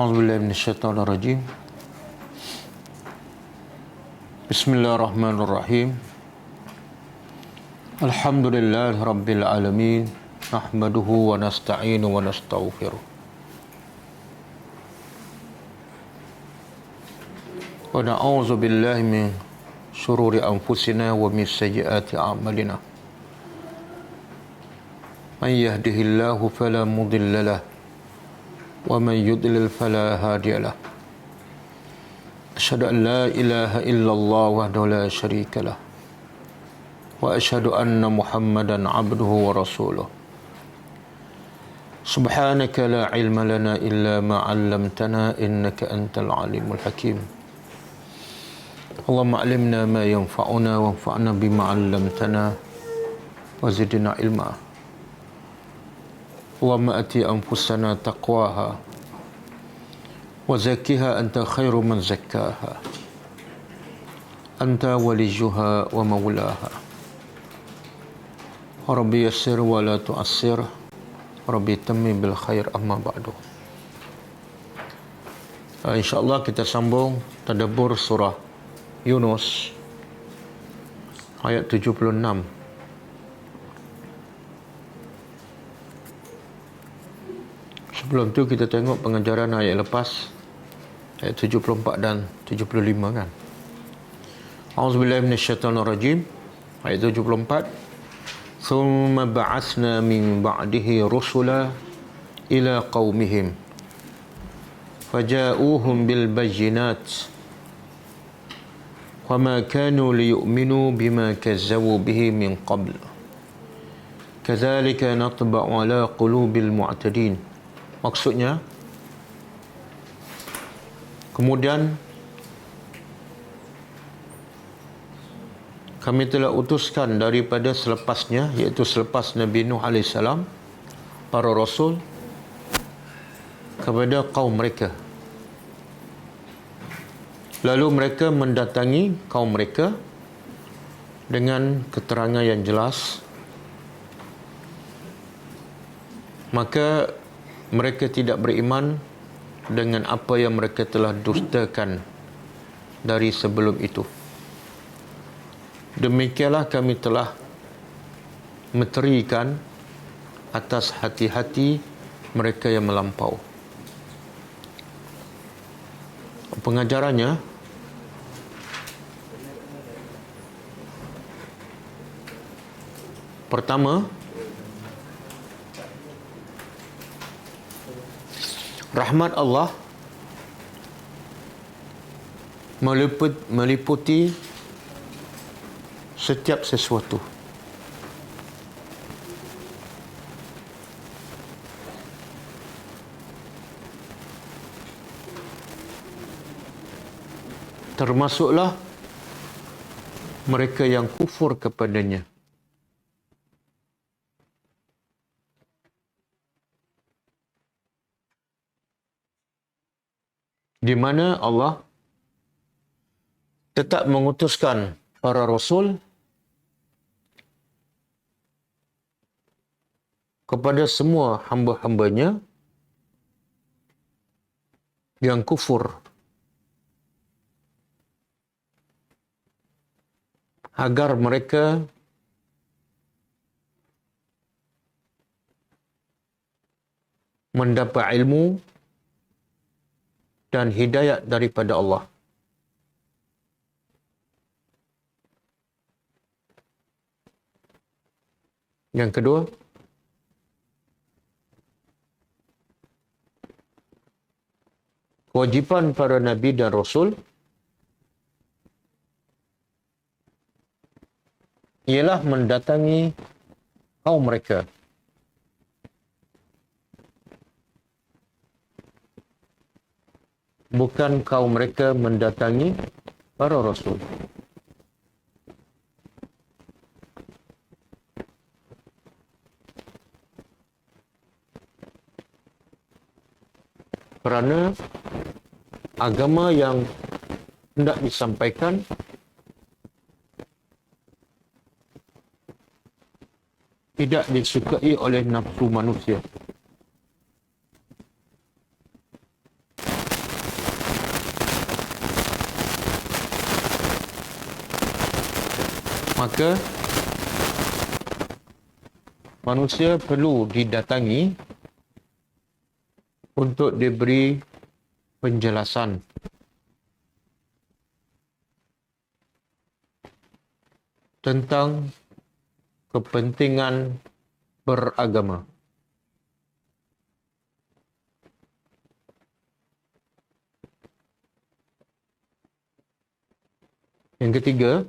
A'udzubillahi minasyaitonirrajim. Bismillahirrahmanirrahim. Alhamdulillahirabbil alamin. Nahmaduhu wa nasta'inu wa nastaghfiruh. Wa na'udzu billahi min syururi anfusina wa min sayyiati a'malina. Man yahdihillahu fala mudilla lahu wa man yudlil fala hadiya lahu. Asyhadu an la ilaha illallah wahdahu la syarika lah. Wa asyhadu anna Muhammadan abduhu wa rasuluh. Subhanaka la ilma lana illa ma 'allamtana innaka antal alimul hakim. Allahumma 'allimna ma yanfa'una wanfa'na bima 'allamtana wa zidna ilma. Allahumma ati anfusana taqwaha wa zakkiha anta khairu man zakkaha. Anta waliyuha wa maulaha. Rabbi yassir wa la tu'assir. Rabbi tammi bil khair amma ba'du. InsyaAllah kita sambung tadabbur surah Yunus ayat 76. Sebelum tu kita tengok pengajaran ayat lepas, ayat 74 dan 75 kan. A'udzubillahi minasyaitonirrajim. Ayat 74. Thumma ba'athna min ba'dihi rusula ila qaumihim faja'uhum bil bayyinat wa ma kanu liyu'minu bima kazzabu bihi min qabl. Kadzalika natba'u ala qulubil mu'tadin. Maksudnya, kemudian kami telah utuskan daripada selepasnya, iaitu selepas Nabi Nuh AS, para Rasul kepada kaum mereka. Lalu mereka mendatangi kaum mereka dengan keterangan yang jelas. Maka mereka tidak beriman dengan apa yang mereka telah dustakan dari sebelum itu. Demikianlah kami telah meterikan atas hati-hati mereka yang melampau. Pengajarannya, pertama, rahmat Allah meliputi setiap sesuatu. Termasuklah mereka yang kufur kepadanya. Di mana Allah tetap mengutuskan para Rasul kepada semua hamba-hambanya yang kufur, agar mereka mendapat ilmu dan hidayat daripada Allah. Yang kedua, kewajipan para Nabi dan Rasul ialah mendatangi kaum mereka. Bukan kaum mereka mendatangi para Rasul. Kerana agama yang hendak disampaikan tidak disukai oleh nafsu manusia. maka manusia perlu didatangi untuk diberi penjelasan tentang kepentingan beragama. Yang ketiga,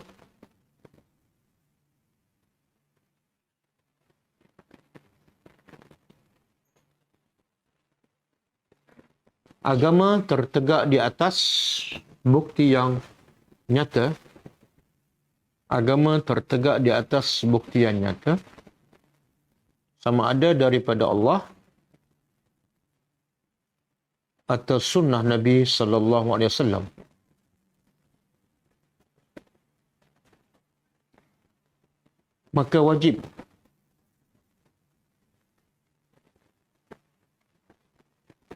agama tertegak di atas bukti yang nyata. Agama tertegak di atas bukti yang nyata, sama ada daripada Allah atau sunnah Nabi sallallahu alaihi wasallam. Maka wajib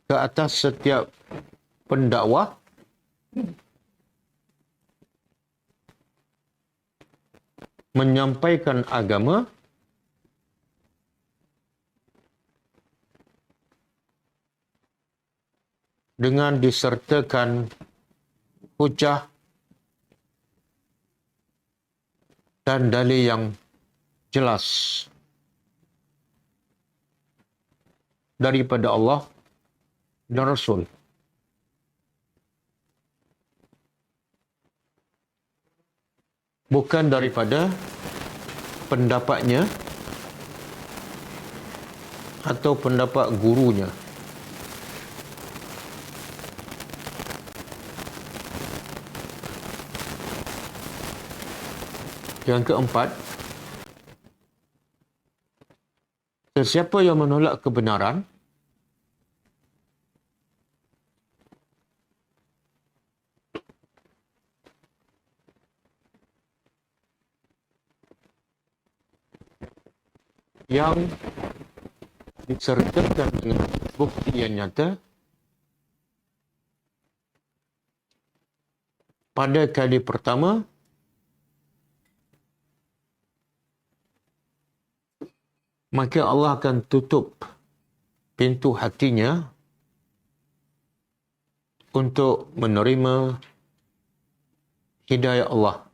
ke atas setiap pendakwah menyampaikan agama dengan disertakan hujah dan dalil yang jelas daripada Allah dan Rasul. Bukan daripada pendapatnya atau pendapat gurunya. Yang keempat, sesiapa yang menolak kebenaran yang disertakan dengan bukti yang nyata pada kali pertama, maka Allah akan tutup pintu hatinya untuk menerima hidayah Allah.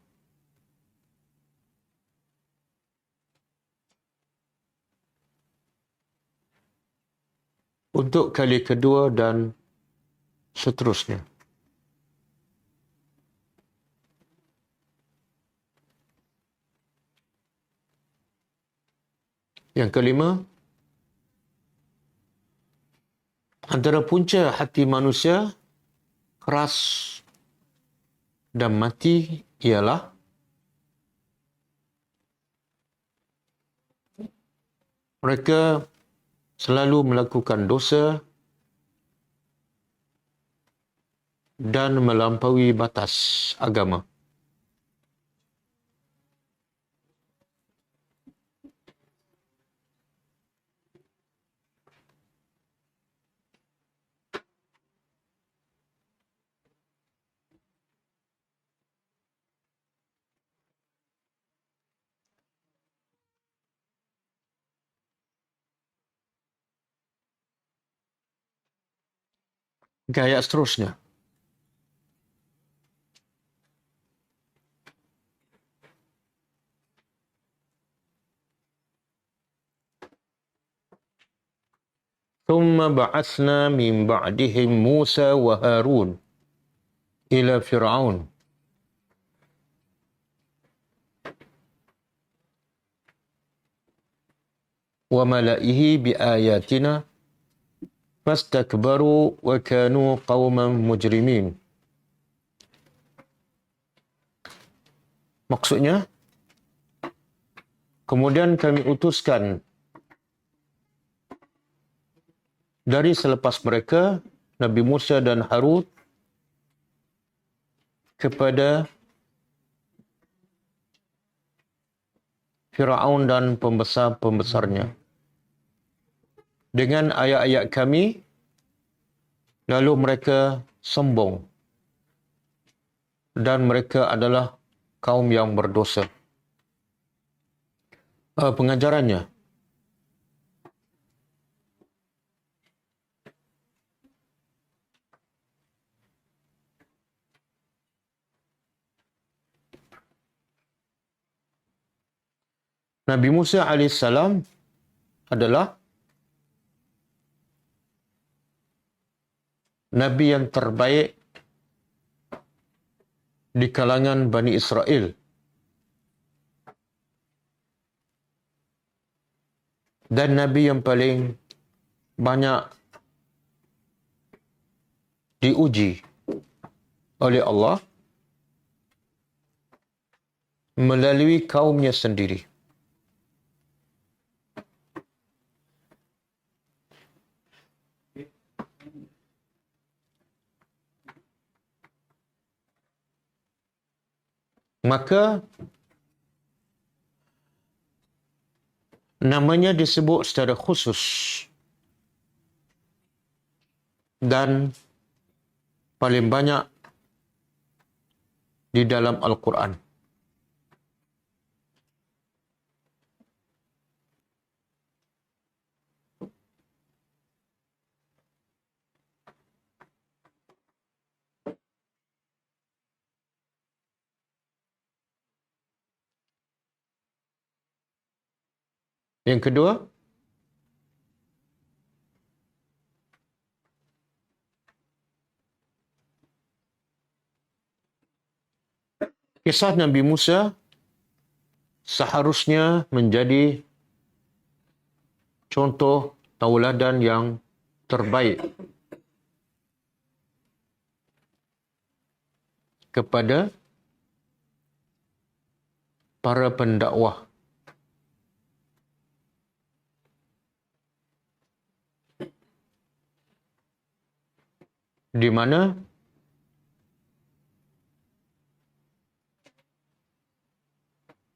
Untuk kali kedua dan seterusnya. Yang kelima, antara punca hati manusia keras dan mati ialah mereka selalu melakukan dosa dan melampaui batas agama. Ayat seterusnya. ثم بعثنا من بعدهم موسى وهارون إلى فرعون وملئه بآياتنا فاستكبروا وكانوا قوما مجرمين. Maksudnya, kemudian kami utuskan dari selepas mereka Nabi Musa dan Harun kepada Firaun dan pembesar-pembesarnya dengan ayat-ayat kami, lalu mereka sombong dan mereka adalah kaum yang berdosa. pengajarannya. Nabi Musa alaihissalam adalah Nabi yang terbaik di kalangan Bani Israel. Dan Nabi yang paling banyak diuji oleh Allah melalui kaumnya sendiri. Maka namanya disebut secara khusus dan paling banyak di dalam Al-Quran. Yang kedua, kisah Nabi Musa seharusnya menjadi contoh tauladan yang terbaik kepada para pendakwah. Di mana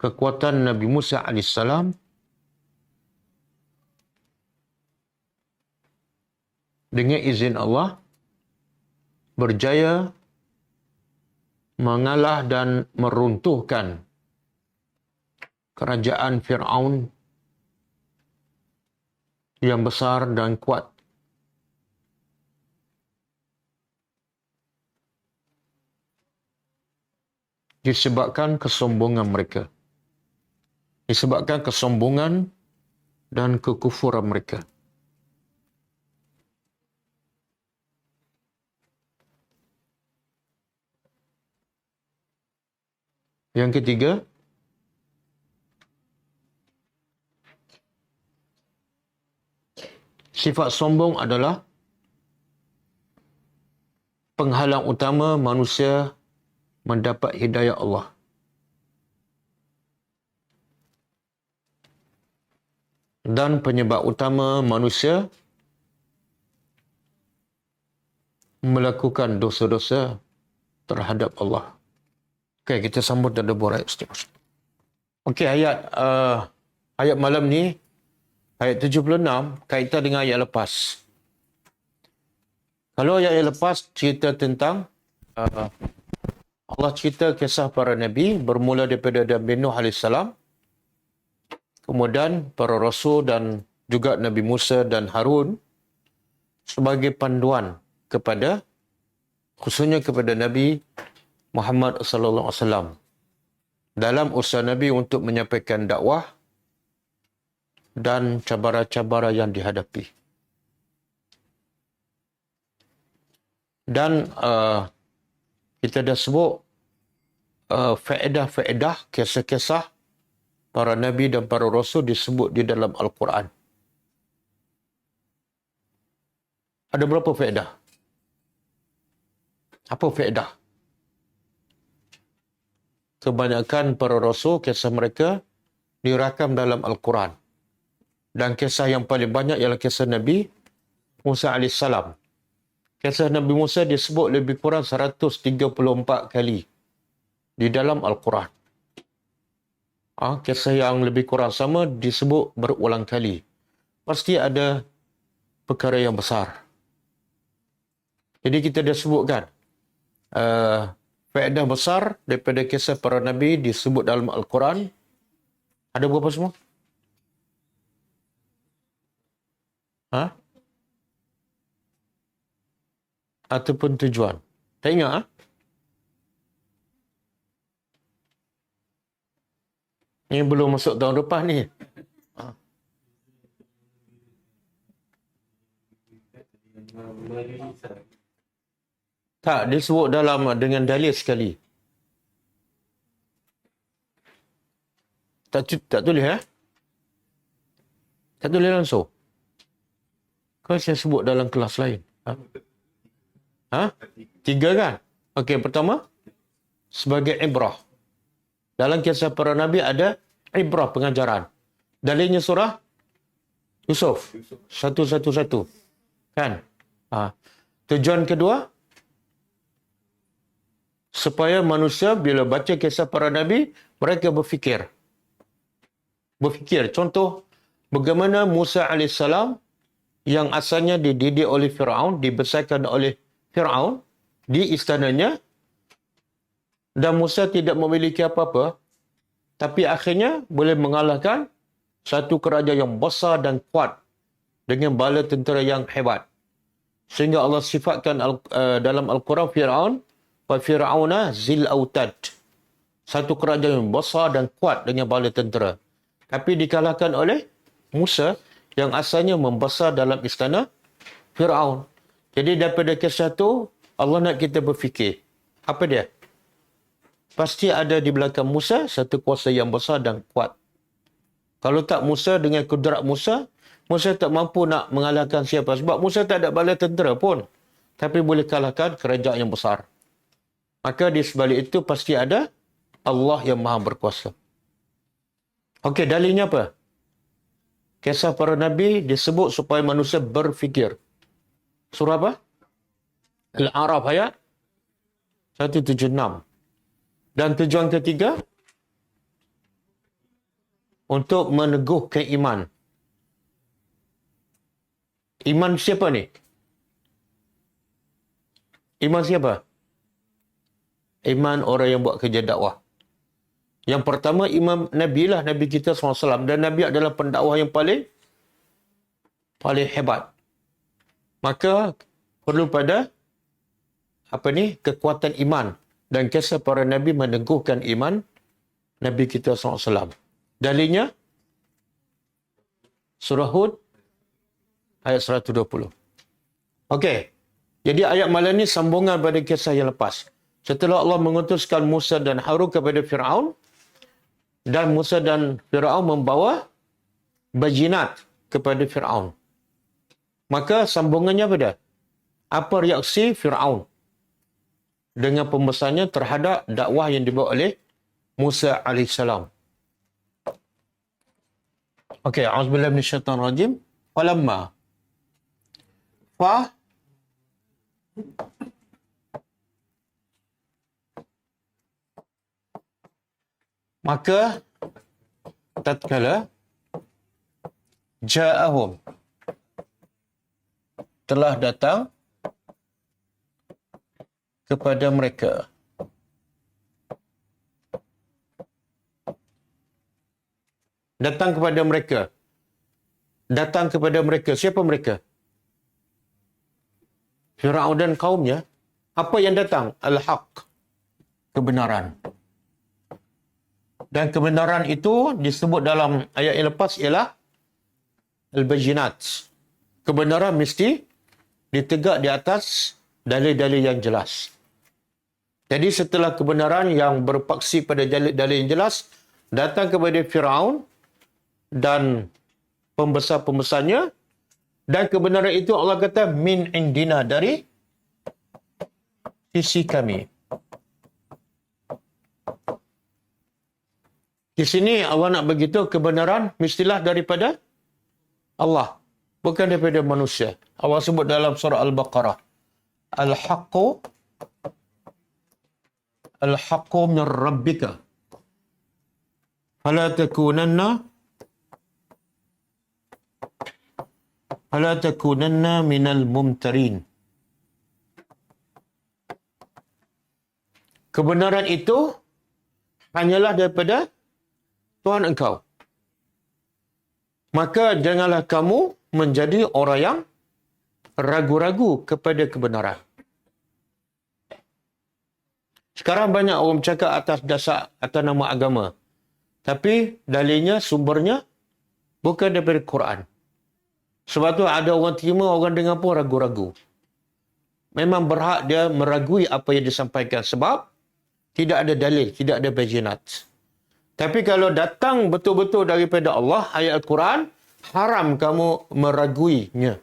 kekuatan Nabi Musa alaihissalam dengan izin Allah berjaya mengalah dan meruntuhkan kerajaan Fir'aun yang besar dan kuat. Disebabkan kesombongan mereka. Disebabkan kesombongan dan kekufuran mereka. Yang ketiga, sifat sombong adalah penghalang utama manusia mendapat hidayah Allah. Dan penyebab utama manusia melakukan dosa-dosa terhadap Allah. Okey, kita sambut dan debur ayat seterusnya. Okey, ayat malam ni, ayat 76, kaitan dengan ayat lepas. Kalau ayat lepas cerita tentang Allah cerita kisah para Nabi bermula daripada Nabi Nuh AS, kemudian para Rasul dan juga Nabi Musa dan Harun sebagai panduan kepada, khususnya kepada Nabi Muhammad SAW dalam usaha Nabi untuk menyampaikan dakwah dan cabaran-cabaran yang dihadapi. Dan kita dah sebut faedah-faedah, kisah-kisah para Nabi dan para Rasul disebut di dalam Al-Quran. Ada berapa faedah? Apa faedah? Kebanyakan para Rasul, kisah mereka dirakam dalam Al-Quran. Dan kisah yang paling banyak ialah kisah Nabi Musa AS. Kisah Nabi Musa disebut lebih kurang 134 kali di dalam Al-Quran. Kisah yang lebih kurang sama disebut berulang kali. Pasti ada perkara yang besar. Jadi kita dah sebutkan faedah besar daripada kisah para Nabi disebut dalam Al-Quran. Ada berapa semua? Ha? Ataupun tujuan. Tak ingat? Ha? Ini belum masuk tahun depan ni. Ha. Tak, dia sebut dalam dengan dalil sekali. Tak tulis Tak tulis langsung. Kau saya sebut dalam kelas lain. Ha? 3 kan? Okey, pertama sebagai ibrah. Dalam kisah para nabi ada ibrah, pengajaran. Dalilnya surah Yusuf 111. Kan? Tujuan kedua, supaya manusia bila baca kisah para nabi, mereka berfikir. Contoh, bagaimana Musa AS yang asalnya dididik oleh Firaun, dibesarkan oleh Firaun di istananya, dan Musa tidak memiliki apa-apa, tapi akhirnya boleh mengalahkan satu kerajaan yang besar dan kuat dengan bala tentera yang hebat. Sehingga Allah sifatkan dalam Al-Quran Firaun, wa Fir'auna zil autad. Satu kerajaan yang besar dan kuat dengan bala tentera. Tapi dikalahkan oleh Musa yang asalnya membesar dalam istana Firaun. Jadi daripada kisah tu, Allah nak kita berfikir. Apa dia? Pasti ada di belakang Musa satu kuasa yang besar dan kuat. Kalau tak Musa, dengan kudrat Musa, Musa tak mampu nak mengalahkan siapa. Sebab Musa tak ada bala tentera pun. Tapi boleh kalahkan kerajaan yang besar. Maka di sebalik itu pasti ada Allah yang maha berkuasa. Okey, dalilnya apa? Kisah para Nabi disebut supaya manusia berfikir. Surah apa? Al-A'raf ayat 176. Dan tujuan ketiga, untuk meneguhkan iman. Iman siapa ni? Iman siapa? Iman orang yang buat kerja dakwah. Yang pertama, imam Nabi lah, Nabi kita SAW. Dan Nabi adalah pendakwah yang paling hebat. Maka perlu pada kekuatan iman. Dan kisah para Nabi meneguhkan iman Nabi kita SAW. Dalilnya Surah Hud ayat 120. Okey. Jadi ayat malam ni sambungan pada kisah yang lepas. Setelah Allah mengutuskan Musa dan Harun kepada Fir'aun, dan Musa dan Fir'aun membawa bajinat kepada Fir'aun. Maka sambungannya apa dia? Apa reaksi Fir'aun dengan pembesarannya terhadap dakwah yang dibawa oleh Musa AS. Okey, a'udzubillahi minasyaitanir rajim. Falamma maka tatkala ja'ahum telah datang kepada mereka siapa mereka? Fir'aun dan kaumnya. Apa yang datang? Al-Haq, kebenaran. Dan kebenaran itu disebut dalam ayat yang lepas ialah Al-Bajinat. Kebenaran mesti ditegak di atas dalil-dalil yang jelas. Jadi setelah kebenaran yang berpaksi pada dalil yang jelas datang kepada Fir'aun dan pembesar-pembesarnya, dan kebenaran itu Allah kata min indina, dari sisi kami. Di sini Allah nak begitu, kebenaran mestilah daripada Allah, bukan daripada manusia. Allah sebut dalam surah Al-Baqarah, Al-haqqu min rabbika fala takunanna minal mumtarin. Kebenaran itu hanyalah daripada Tuhan engkau. Maka janganlah kamu menjadi orang yang ragu-ragu kepada kebenaran. Sekarang banyak orang bercakap atas dasar, atas nama agama. Tapi dalilnya, sumbernya bukan daripada Quran. Sebab tu ada orang terima, orang dengar pun ragu-ragu. Memang berhak dia meragui apa yang disampaikan. Sebab tidak ada dalil, tidak ada bayinat. Tapi kalau datang betul-betul daripada Allah, ayat Al-Quran, haram kamu meraguinya.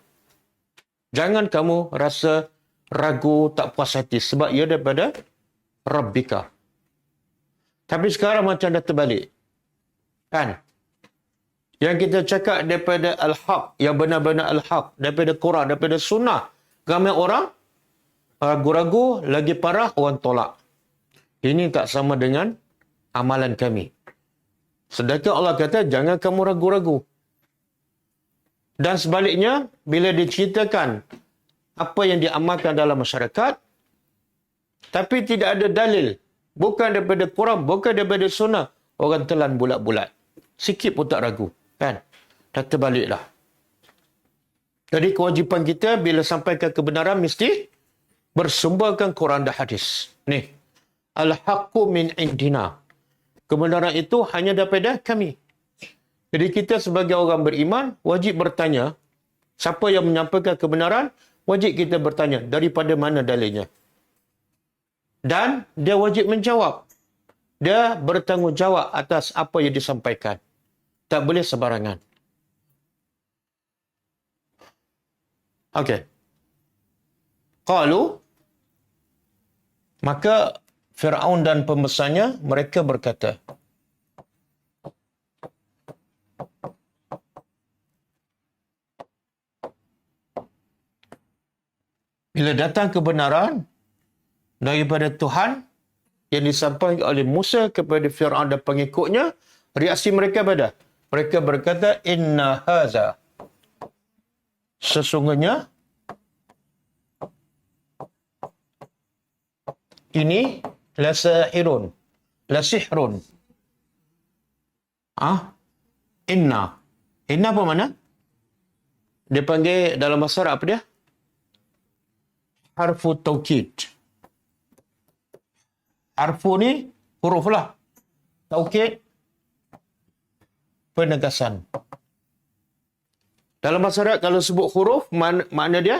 Jangan kamu rasa ragu, tak puas hati. Sebab ia daripada Rabbika. Tapi sekarang macam dah terbalik. Kan? Yang kita cakap daripada Al-Haq, yang benar-benar Al-Haq, daripada Quran, daripada Sunnah. Ramai orang ragu-ragu, lagi parah orang tolak. Ini tak sama dengan amalan kami. Sedangkan Allah kata, jangan kamu ragu-ragu. Dan sebaliknya, bila diceritakan apa yang diamalkan dalam masyarakat, tapi tidak ada dalil. Bukan daripada Quran, bukan daripada Sunnah. Orang telan bulat-bulat. Sikit pun tak ragu. Kan? Dah terbaliklah. Jadi kewajipan kita bila sampaikan kebenaran mesti bersumberkan Quran dan hadis. Ni. Al-haqqu min indina. Kebenaran itu hanya daripada kami. Jadi kita sebagai orang beriman wajib bertanya. Siapa yang menyampaikan kebenaran, wajib kita bertanya daripada mana dalilnya. Dan dia wajib menjawab. Dia bertanggungjawab atas apa yang disampaikan. Tak boleh sembarangan. Okey. Qalu, maka Fir'aun dan pembesarnya, mereka berkata, bila datang kebenaran daripada Tuhan yang disampaikan oleh Musa kepada Fir'aun dan pengikutnya, reaksi mereka pada? Mereka berkata, inna haza. Sesungguhnya, ini lasahirun. Lasihrun. Inna. Inna apa mana? Dia panggil dalam bahasa Arab apa dia? Harfu taukid. Harfu ni huruf lah. Taukid, penegasan. Dalam bahasa Arab kalau sebut huruf, makna dia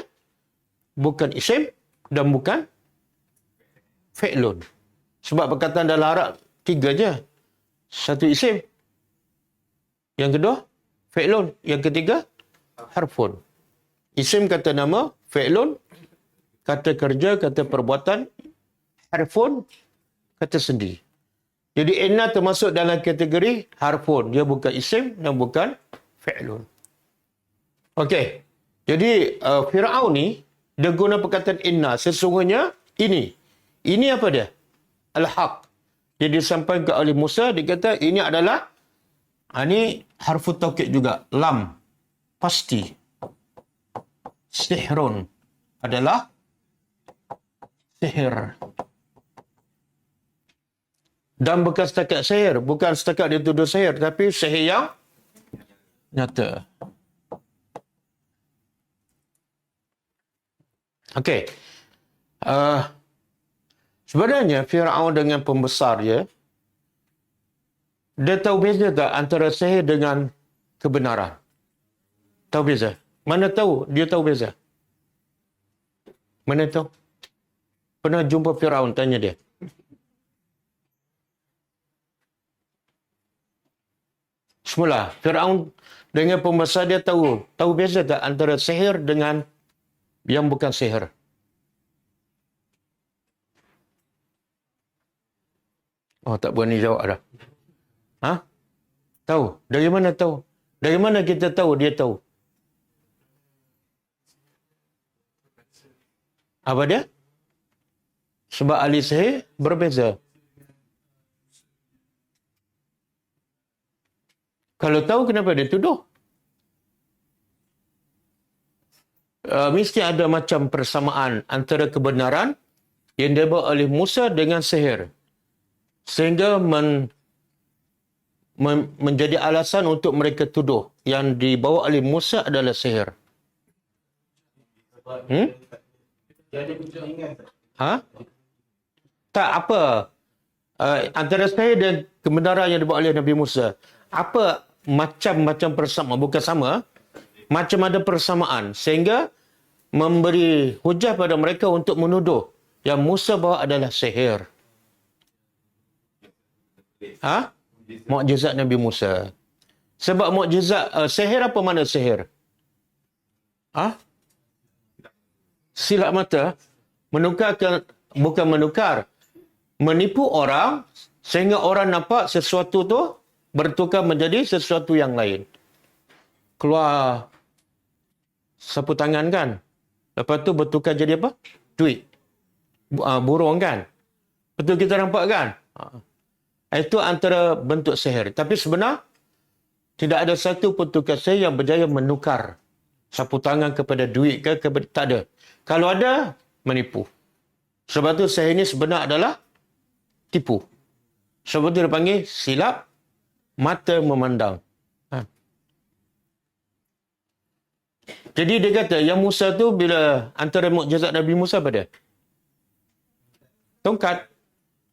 bukan isim dan bukan fi'lun. Sebab perkataan dalam Arab tiga je. Satu isim. Yang kedua, fi'lun. Yang ketiga, harfun. Isim kata nama, fi'lun, kata kerja, kata perbuatan, harfun, kata sendi. Jadi inna termasuk dalam kategori harfun. Dia bukan isim dan bukan fi'lun. Okey. Jadi Fir'aun ni, dia guna perkataan inna. Sesungguhnya ini. Ini apa dia? Al-Haq. Jadi disampaikan oleh Musa, dia kata ini adalah, ini harfu taukid juga. Lam. Pasti. Sihrun. Adalah sihir. Dan bukan setakat sihir. Bukan setakat dia tuduh sihir. Tapi sihir yang nyata. Okey. Sebenarnya Fir'aun dengan pembesar dia tahu beza tak antara sihir dengan kebenaran? Tahu beza? Mana tahu dia tahu beza? Mana tahu? Pernah jumpa Fir'aun, tanya dia. Semula, Fir'aun dengan pembesar dia tahu beza tak antara sihir dengan yang bukan sihir? Oh, tak berani jawab dah. Tahu? Dari mana tahu? Dari mana kita tahu dia tahu? Apa dia? Sebab ahli sihir berbeza. Kalau tahu, kenapa dia tuduh? Mesti ada macam persamaan antara kebenaran yang dibawa oleh Musa dengan sihir. Sehingga menjadi alasan untuk mereka tuduh yang dibawa oleh Musa adalah sihir. Ha? Tak apa. Antara sihir dan kebenaran yang dibawa oleh Nabi Musa. Apa macam-macam persamaan? Bukan sama. Macam ada persamaan. Sehingga memberi hujah pada mereka untuk menuduh yang Musa bawa adalah sihir. Mukjizat Nabi Musa. Sebab mukjizat sihir, apa mana sihir? Silap mata. Bukan menukar. Menipu orang sehingga orang nampak sesuatu tu bertukar menjadi sesuatu yang lain. Keluar sapu tangan kan? Lepas tu bertukar jadi apa? Duit. Burung kan? Betul kita nampak kan? Itu antara bentuk sihir. Tapi sebenar, tidak ada satu pun tukar sihir yang berjaya menukar sapu tangan kepada duit ke, tak ada. Kalau ada, menipu. Sebab tu sihir ini sebenar adalah tipu. Sebab tu dia panggil silap mata memandang. Jadi dia kata, yang Musa tu bila antara mukjizat Nabi Musa apa dia? Tongkat.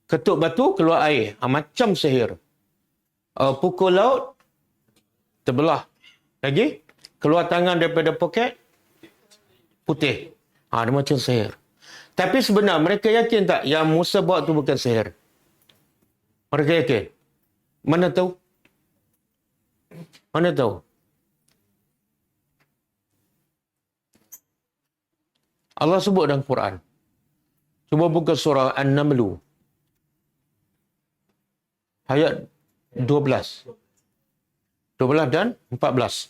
Ketuk batu, keluar air. Macam sihir. Pukul laut, terbelah. Lagi, keluar tangan daripada poket, putih. Dia macam sihir. Tapi sebenar, mereka yakin tak yang Musa buat tu bukan sihir? Mereka yakin? Mana tahu? Mana tahu? Allah sebut dalam Quran. Cuba buka surah An-Naml. Ayat 12. 12 dan 14.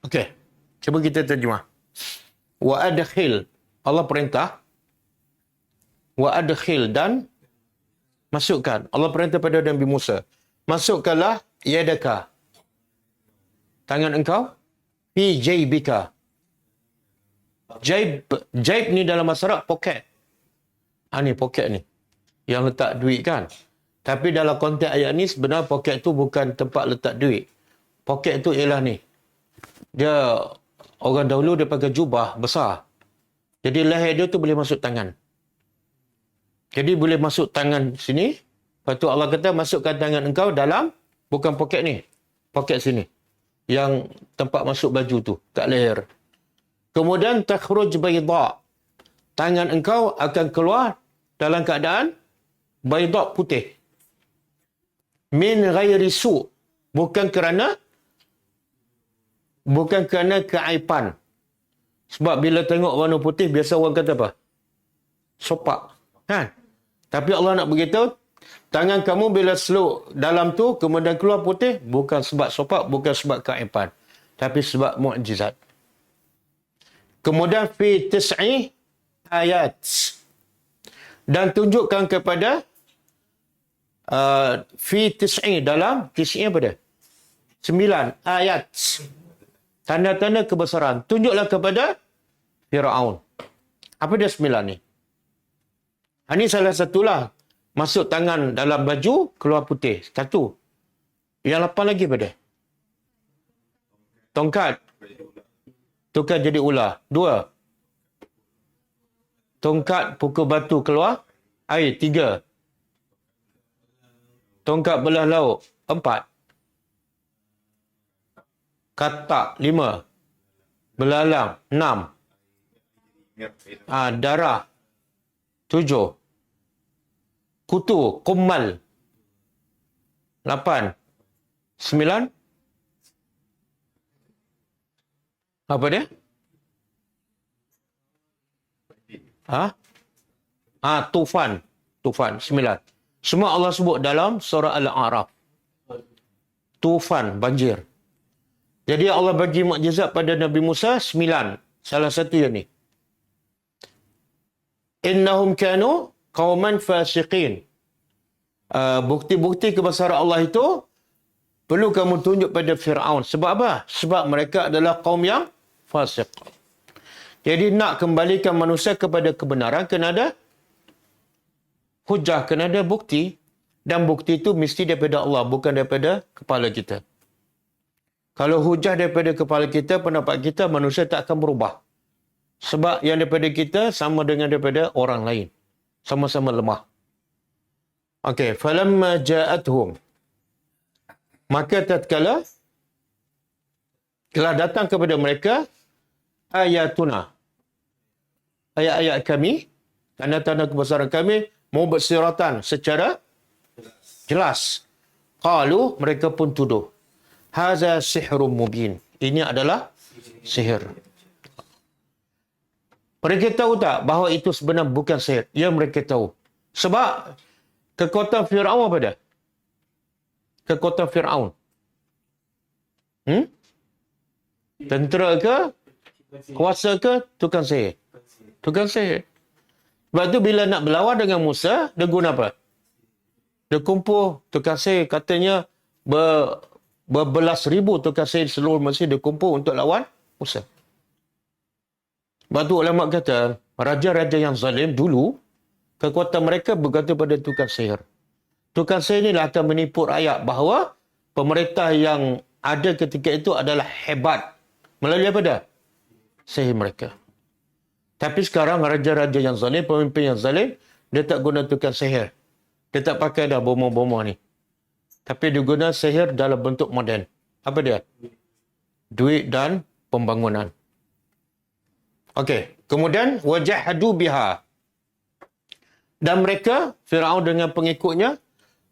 Okey. Cuba kita terjemah. Wa adkhil. Allah perintah. Wa adkhil dan masukkan. Allah perintah pada Nabi Musa. Masukkanlah yadaka. Tangan engkau. Fi jaybika. Jaib ni dalam masyarakat poket. Ni poket ni. Yang letak duit kan. Tapi dalam konteks ayat ni sebenarnya poket tu bukan tempat letak duit. Poket tu ialah ni. Dia, orang dahulu dia pakai jubah besar. Jadi leher dia tu boleh masuk tangan. Jadi boleh masuk tangan sini. Lepas tu Allah kata masukkan tangan engkau dalam, bukan poket ni. Poket sini. Yang tempat masuk baju tu. Kat leher. Kemudian takhruj bayda. Tangan engkau akan keluar dalam keadaan bayda putih. Min ghairi su. Bukan kerana keaiban. Sebab bila tengok warna putih, biasa orang kata apa? Sopak. Kan? Tapi Allah nak beritahu, tangan kamu bila seluk dalam tu, kemudian keluar putih, bukan sebab sopak, bukan sebab keaiban. Tapi sebab mukjizat. Kemudian, fi tis'i ayat. Dan tunjukkan kepada fi tis'i, dalam tis'i apa dia? 9 ayat. Tanda-tanda kebesaran. Tunjuklah kepada Firaun. Apa dia 9 ni? Ini salah satulah. Masuk tangan dalam baju, keluar putih. 1. Yang 8 lagi apa dia? Tongkat. Tukar jadi ular. 2. Tongkat pukul batu keluar air. 3. Tongkat belah laut. 4. Katak. 5. Belalang. 6. Darah. 7. Kutu. Kummal. 8. 9. Apa dia? Tufan. Tufan. 9. Semua Allah sebut dalam surah Al-A'raf. Tufan. Banjir. Jadi Allah bagi mukjizat pada Nabi Musa 9. Salah satu yang ni. Innahum kanu qauman fasiqin. Bukti-bukti kebesaran Allah itu perlu kamu tunjuk pada Fir'aun. Sebab apa? Sebab mereka adalah kaum yang fasik. Jadi nak kembalikan manusia kepada kebenaran, kena ada hujah, kena ada bukti. Dan bukti itu mesti daripada Allah, bukan daripada kepala kita. Kalau hujah daripada kepala kita, pendapat kita, manusia tak akan berubah. Sebab yang daripada kita sama dengan daripada orang lain. Sama-sama lemah. Okey, falamma ja'atuhum. Maka tatkala telah datang kepada mereka ayatuna. Ayat-ayat kami, tanda-tanda kebesaran kami, mubsiratan secara jelas. Qalu, mereka pun tuduh. Haza sihrun mubin. Ini adalah sihir. Mereka tahu tak bahawa itu sebenarnya bukan sihir? Ya, mereka tahu. Sebab kekuatan Fir'aun apa dah? Kekuatan Fir'aun. Tentera ke? Kuasa ke? Tukang sihir. Tukang sihir. Sebab tu bila nak berlawan dengan Musa, dia guna apa? Dia kumpul tukang sihir. Katanya berbelas ribu tukang sihir seluruh Mesir dia kumpul untuk lawan Musa. Sebab tu ulama kata, raja-raja yang zalim dulu, kekuatan mereka bergantung pada tukang sihir. Tukang sihir inilah akan menipu rakyat bahawa pemerintah yang ada ketika itu adalah hebat. Melalui apa dah? Sihir mereka. Tapi sekarang raja-raja yang zalim, pemimpin yang zalim, dia tak guna tukang sihir. Dia tak pakai dah bomo-bomo ni. Tapi dia guna sihir dalam bentuk moden. Apa dia? Duit dan pembangunan. Okey. Kemudian, wajahadu biha. Dan mereka, Firaun dengan pengikutnya,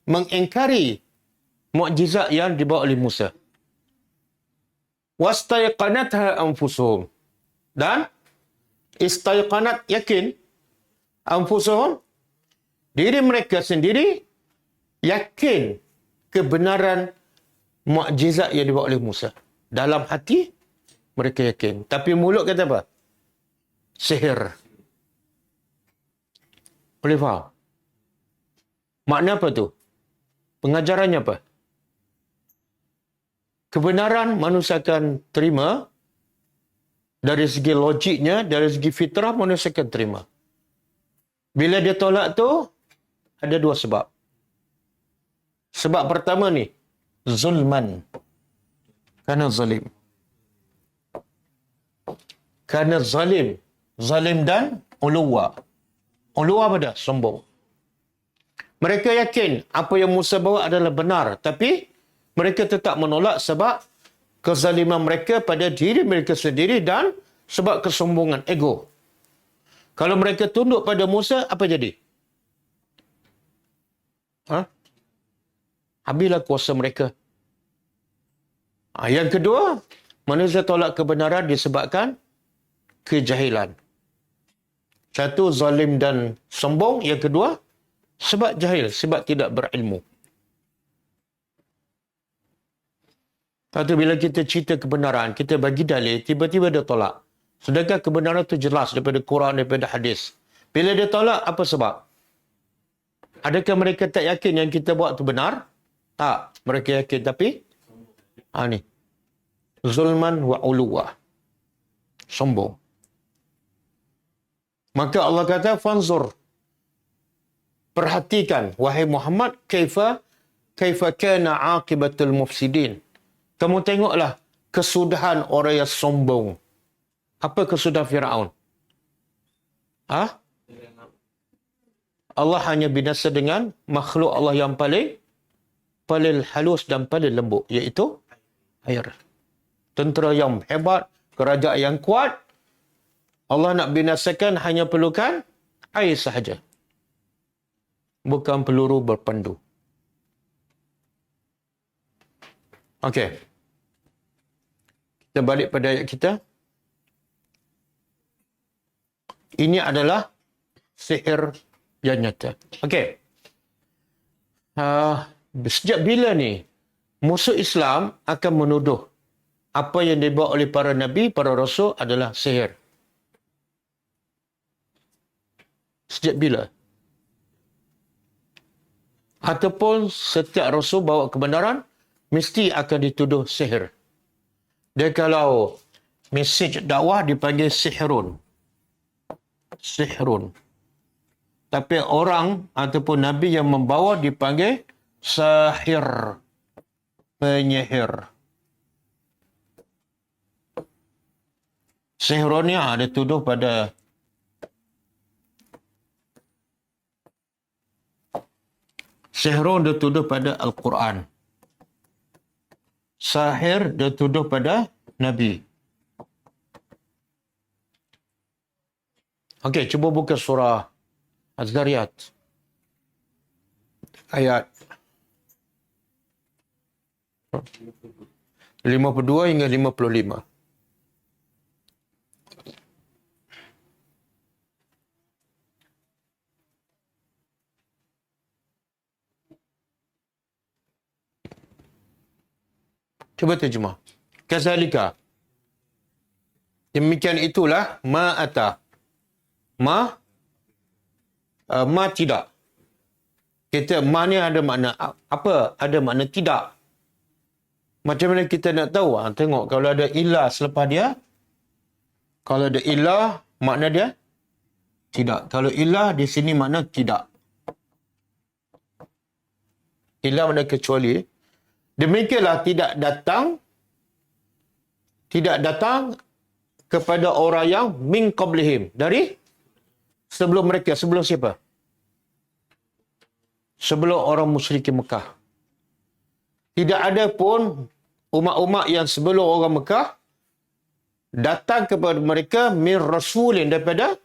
mengingkari mukjizat yang dibawa oleh Musa. Wastayqanatha anfusuhum. Dan istayqanat, yakin, anfusuhum, diri mereka sendiri yakin kebenaran mukjizat yang dibawa oleh Musa. Dalam hati mereka yakin. Tapi mulut kata apa? Sihir. Boleh faham? Makna apa tu? Pengajarannya apa? Kebenaran manusia akan terima dari segi logiknya, dari segi fitrah manusia akan terima. Bila dia tolak tu, ada dua sebab. Sebab pertama ni, zulman. Kerana zalim. Kerana zalim. Zalim dan uluwa. Uluwa apa dah? Sombong. Mereka yakin apa yang Musa bawa adalah benar. Tapi mereka tetap menolak sebab kezaliman mereka pada diri mereka sendiri dan sebab kesombongan ego. Kalau mereka tunduk pada Musa, apa jadi? Habislah kuasa mereka. Yang kedua, manusia tolak kebenaran disebabkan kejahilan. Satu, zalim dan sombong. Yang kedua, sebab jahil, sebab tidak berilmu. Lepas tu bila kita cerita kebenaran, kita bagi dalil, tiba-tiba dia tolak. Sedangkan kebenaran itu jelas daripada Quran, daripada hadis. Bila dia tolak, apa sebab? Adakah mereka tak yakin yang kita buat itu benar? Tak. Mereka yakin. Tapi, ni. Zulman wa uluwa. Sombong. Maka Allah kata, fanzur. Perhatikan, wahai Muhammad, kaifa kana aqibatul mufsidin. Kamu tengoklah kesudahan orang yang sombong. Apa kesudahan Firaun? Allah hanya binasa dengan makhluk Allah yang paling halus dan paling lembut, iaitu air. Tentera yang hebat, kerajaan yang kuat, Allah nak binasakan hanya perlukan air sahaja. Bukan peluru berpandu. Okey. Kita balik pada ayat kita. Ini adalah sihir yang nyata. Okey. Sejak bila ni musuh Islam akan menuduh apa yang dibawa oleh para nabi, para rasul adalah sihir? Sejak bila? Ataupun setiap rasul bawa kebenaran, mesti akan dituduh sihir. Dia kalau mesej dakwah dipanggil sihrun. Sihrun. Tapi orang ataupun Nabi yang membawa dipanggil sahir. Penyihir. Sihrun ni ada tuduh pada Sihrun dia tuduh pada Al-Quran. Sahir dia tuduh pada Nabi. Okey, cuba buka surah Az-Zariyat. Ayat 52 hingga 55. Cuba terjemah. Kazalika. Demikian itulah ma'ata. Ma tidak. Kita ma ni ada makna apa? Ada makna tidak. Macam mana kita nak tahu? Tengok kalau ada ilah selepas dia. Kalau ada ilah, makna dia tidak. Kalau ilah di sini makna tidak. Ilah makna kecuali. Demikianlah tidak datang kepada orang yang min qablihim. Dari sebelum mereka. Sebelum siapa? Sebelum orang musyrikin Mekah. Tidak ada pun umat-umat yang sebelum orang Mekah datang kepada mereka min rasulin, daripada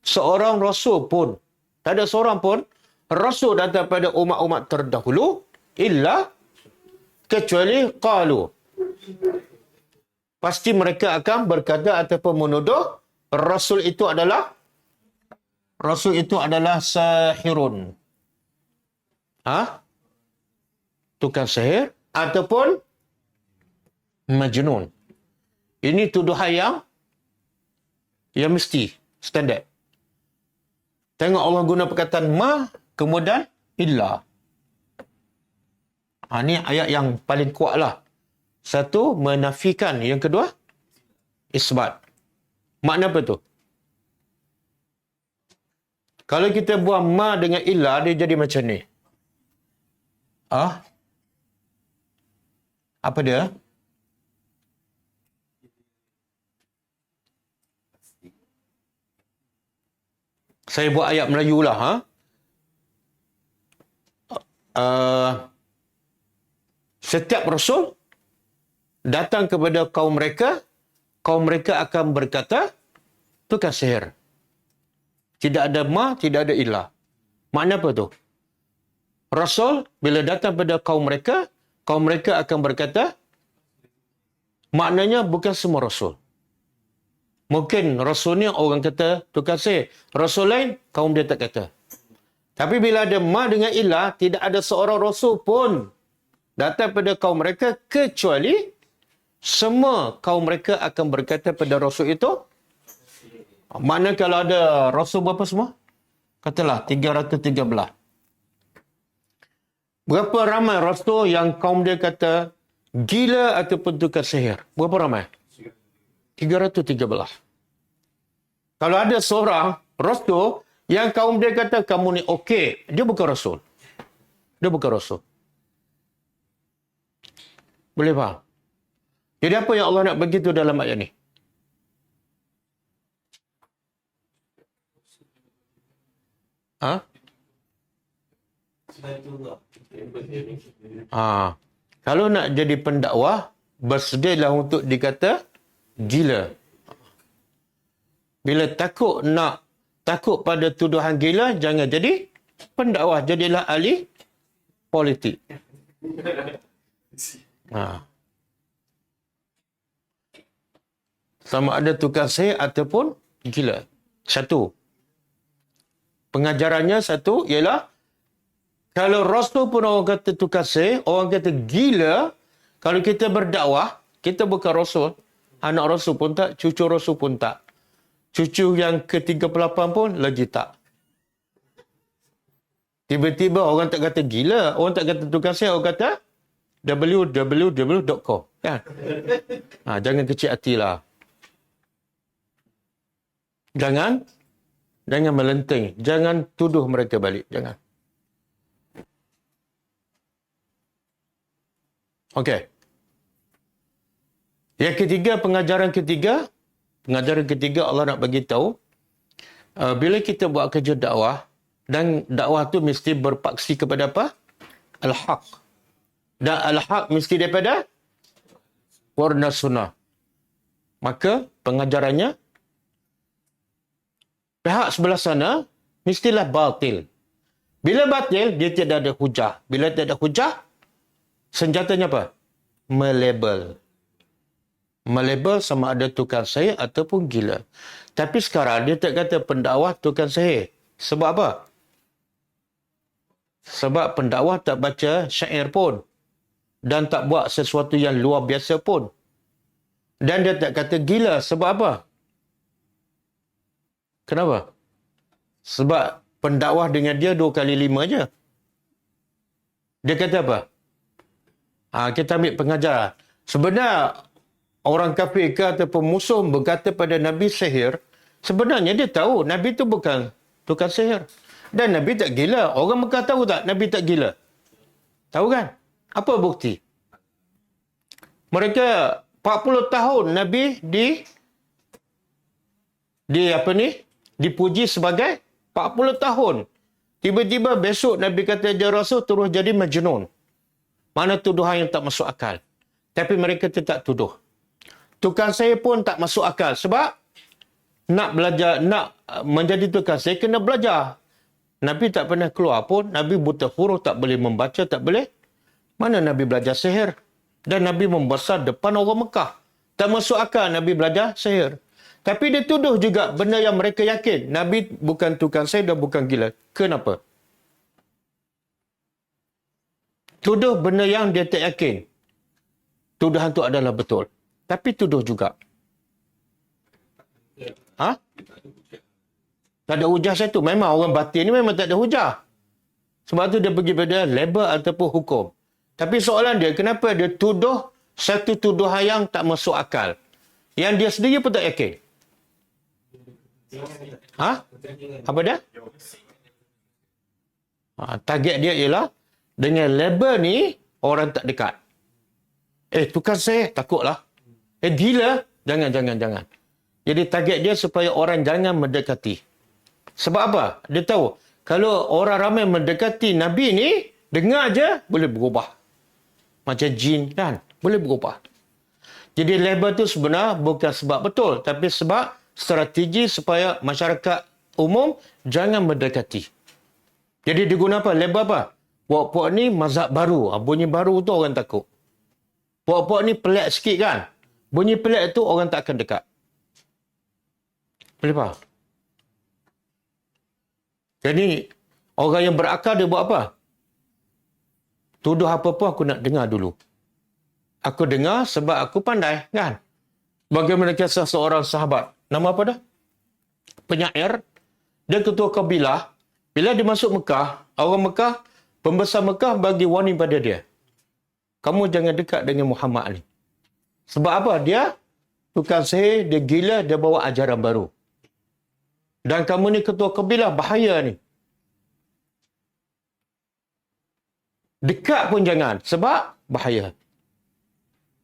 seorang rasul pun. Tak ada seorang pun rasul datang pada umat-umat terdahulu illa kecuali qalu. Pasti mereka akan berkata ataupun menuduh rasul itu adalah sahirun. Tukang sihir ataupun majnun. Ini tuduhan yang mesti standard. Tengok Allah guna perkataan ma kemudian illa. Ini ayat yang paling kuat lah. Satu, menafikan. Yang kedua, isbat. Makna apa tu? Kalau kita buang ma dengan illa, dia jadi macam ni. Apa dia? Saya buat ayat Melayu lah. Setiap rasul datang kepada kaum mereka akan berkata, tukang sihir. Tidak ada ma, tidak ada ilah. Makna apa tu? Rasul bila datang pada kaum mereka akan berkata, maknanya bukan semua rasul. Mungkin rasulnya orang kata tukang sihir. Rasul lain, kaum dia tak kata. Tapi bila ada ma dengan ilah, tidak ada seorang rasul pun datang pada kaum mereka kecuali semua kaum mereka akan berkata pada rasul itu. Mana kalau ada rasul berapa semua? Katalah 313. Berapa ramai rasul yang kaum dia kata gila ataupun tukar sihir? Berapa ramai? 313. Kalau ada seorang rasul yang kaum dia kata kamu ni okey, dia bukan rasul. Boleh faham? Jadi apa yang Allah nak begitu dalam ayat ni? Kalau nak jadi pendakwah, bersedialah untuk dikata gila. Bila takut pada tuduhan gila, jangan jadi pendakwah, jadilah ahli politik. Sama ada tukang sihir ataupun gila. Satu. Pengajarannya satu ialah kalau rasul pun orang kata tukang sihir, orang kata gila, kalau kita berdakwah, kita bukan rasul, anak rasul pun tak, cucu rasul pun tak. Cucu yang ke-38 pun lagi tak. Tiba-tiba orang tak kata gila, orang tak kata tukang sihir, orang kata www.com. Kan? Jangan kecil hatilah. Jangan melenting. Jangan tuduh mereka balik. Jangan. Okey. Yang ketiga, pengajaran ketiga Allah nak bagi tahu, bila kita buat kerja dakwah, dan dakwah tu mesti berpaksi kepada apa? Al-Haq. Dan Al-Haq mesti daripada Quran dan Sunnah. Maka pengajarannya, pihak sebelah sana mestilah batil. Bila batil, dia tidak ada hujah. Bila tidak ada hujah, senjatanya apa? Melabel sama ada tukang sihir ataupun gila. Tapi sekarang dia tak kata pendakwah tukang sihir. Sebab apa? Sebab pendakwah tak baca syair pun. Dan tak buat sesuatu yang luar biasa pun. Dan dia tak kata gila. Sebab apa? Kenapa? Sebab pendakwah dengan dia 2 kali 5 je. Dia kata apa? Kita ambil pengajaran. Sebenarnya orang kafir ke ataupun musuh berkata pada Nabi sihir, sebenarnya dia tahu Nabi tu bukan tukang sihir. Dan Nabi tak gila. Orang Mekah tahu tak Nabi tak gila? Tahu kan? Apa bukti? Mereka 40 tahun Nabi dipuji sebagai 40 tahun. Tiba-tiba besok Nabi kata dia Rasul terus jadi majnun. Mana tuduhan yang tak masuk akal. Tapi mereka tetap tuduh. Tukang sihir pun tak masuk akal. Sebab nak belajar, nak menjadi tukang sihir kena belajar. Nabi tak pernah keluar pun. Nabi buta huruf, tak boleh membaca, tak boleh. Mana Nabi belajar sihir? Dan Nabi membesar depan orang Mekah. Tak masuk akal Nabi belajar sihir. Tapi dia tuduh juga benda yang mereka yakin. Nabi bukan tukang sihir dan bukan gila. Kenapa? Tuduh benda yang dia tak yakin. Tuduhan itu adalah betul. Tapi tuduh juga. Tak ada hujah satu. Memang orang batin ni memang tak ada hujah. Sebab tu dia pergi pada label ataupun hukum. Tapi soalan dia, kenapa dia tuduh satu tuduhan yang tak masuk akal? Yang dia sendiri pun tak yakin. Apa dia? Target dia ialah dengan label ni orang tak dekat. Tukang sihir, takutlah. Gila, jangan. Jadi target dia supaya orang jangan mendekati. Sebab apa? Dia tahu kalau orang ramai mendekati Nabi ni, dengar je boleh berubah. Macam jin kan, boleh berubah. Jadi label tu sebenarnya bukan sebab betul, tapi sebab strategi supaya masyarakat umum jangan mendekati. Jadi diguna apa? Label apa? Puak-puak ni mazhab baru. Bunyi baru tu orang takut. Puak-puak ni pelik sikit kan? Bunyi pelik tu orang tak akan dekat. Boleh faham? Jadi, orang yang berakal dia buat apa? Tuduh apa-apa aku nak dengar dulu. Aku dengar sebab aku pandai kan? Bagaimana kisah seorang sahabat. Nama apa dah? Penyair. Dia ketua kabilah. Bila dia masuk Mekah, orang Mekah, pembesar Mekah bagi warning pada dia. Kamu jangan dekat dengan Muhammad ni. Sebab apa? Dia tukang sihir, dia gila, dia bawa ajaran baru. Dan kamu ni ketua kabilah, bahaya ni. Dekat pun jangan. Sebab bahaya.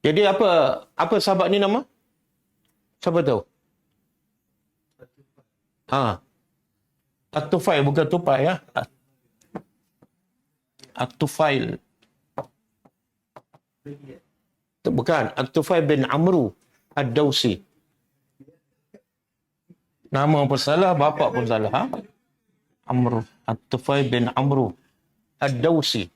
Jadi apa sahabat ni nama? Siapa tahu? At-Tufail, bukan Tupai ya. At-Tufail. Bukan. At-Tufail bin Amru Ad-Dawsi. Nama pun salah, bapa pun salah. Amru. At-Tufail bin Amru Ad-Dawsi.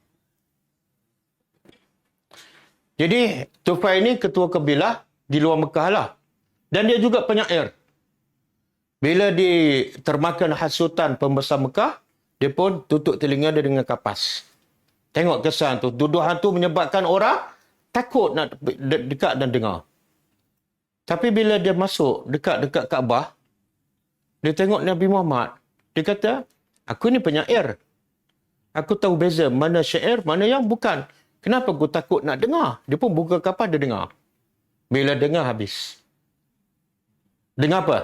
Jadi, Tufail ni ketua kabilah di luar Mekah lah. Dan dia juga penyair. Bila ditermakan hasutan pembesar Mekah, dia pun tutup telinga dia dengan kapas. Tengok kesan tu. Tuduhan tu menyebabkan orang takut nak dekat dan dengar. Tapi bila dia masuk dekat Kaabah, dia tengok Nabi Muhammad. Dia kata, aku ni penyair. Aku tahu beza mana syair, mana yang bukan. Kenapa aku takut nak dengar? Dia pun buka kapal, dia dengar. Bila dengar, habis. Dengar apa?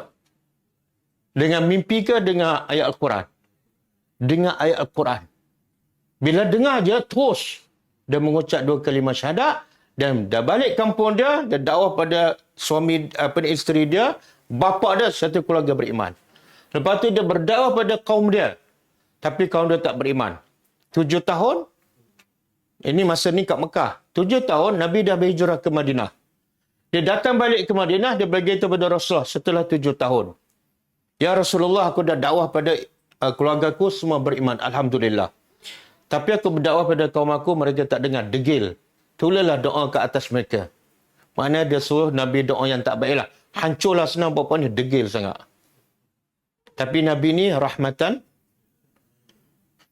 Dengan mimpi ke dengar ayat Al-Quran? Dengar ayat Al-Quran. Bila dengar je, terus dia mengucap 2 kalimah syahadat dan dah balik kampung dia dakwah pada suami, isteri dia, bapa dia, satu keluarga beriman. Lepas tu dia berdakwah pada kaum dia. Tapi kaum dia tak beriman. 7 tahun, ini masa ni kat Mekah. 7 tahun, Nabi dah berhijrah ke Madinah. Dia datang balik ke Madinah, dia beritahu kepada Rasulullah setelah 7 tahun. Ya Rasulullah, aku dah dakwah pada keluargaku, semua beriman. Alhamdulillah. Tapi aku berdakwah pada kaum aku, mereka tak dengar. Degil. Tulislah doa ke atas mereka. Mana dia suruh Nabi doa yang tak baiklah. Hancurlah senang, bapa ni degil sangat. Tapi Nabi ni rahmatan.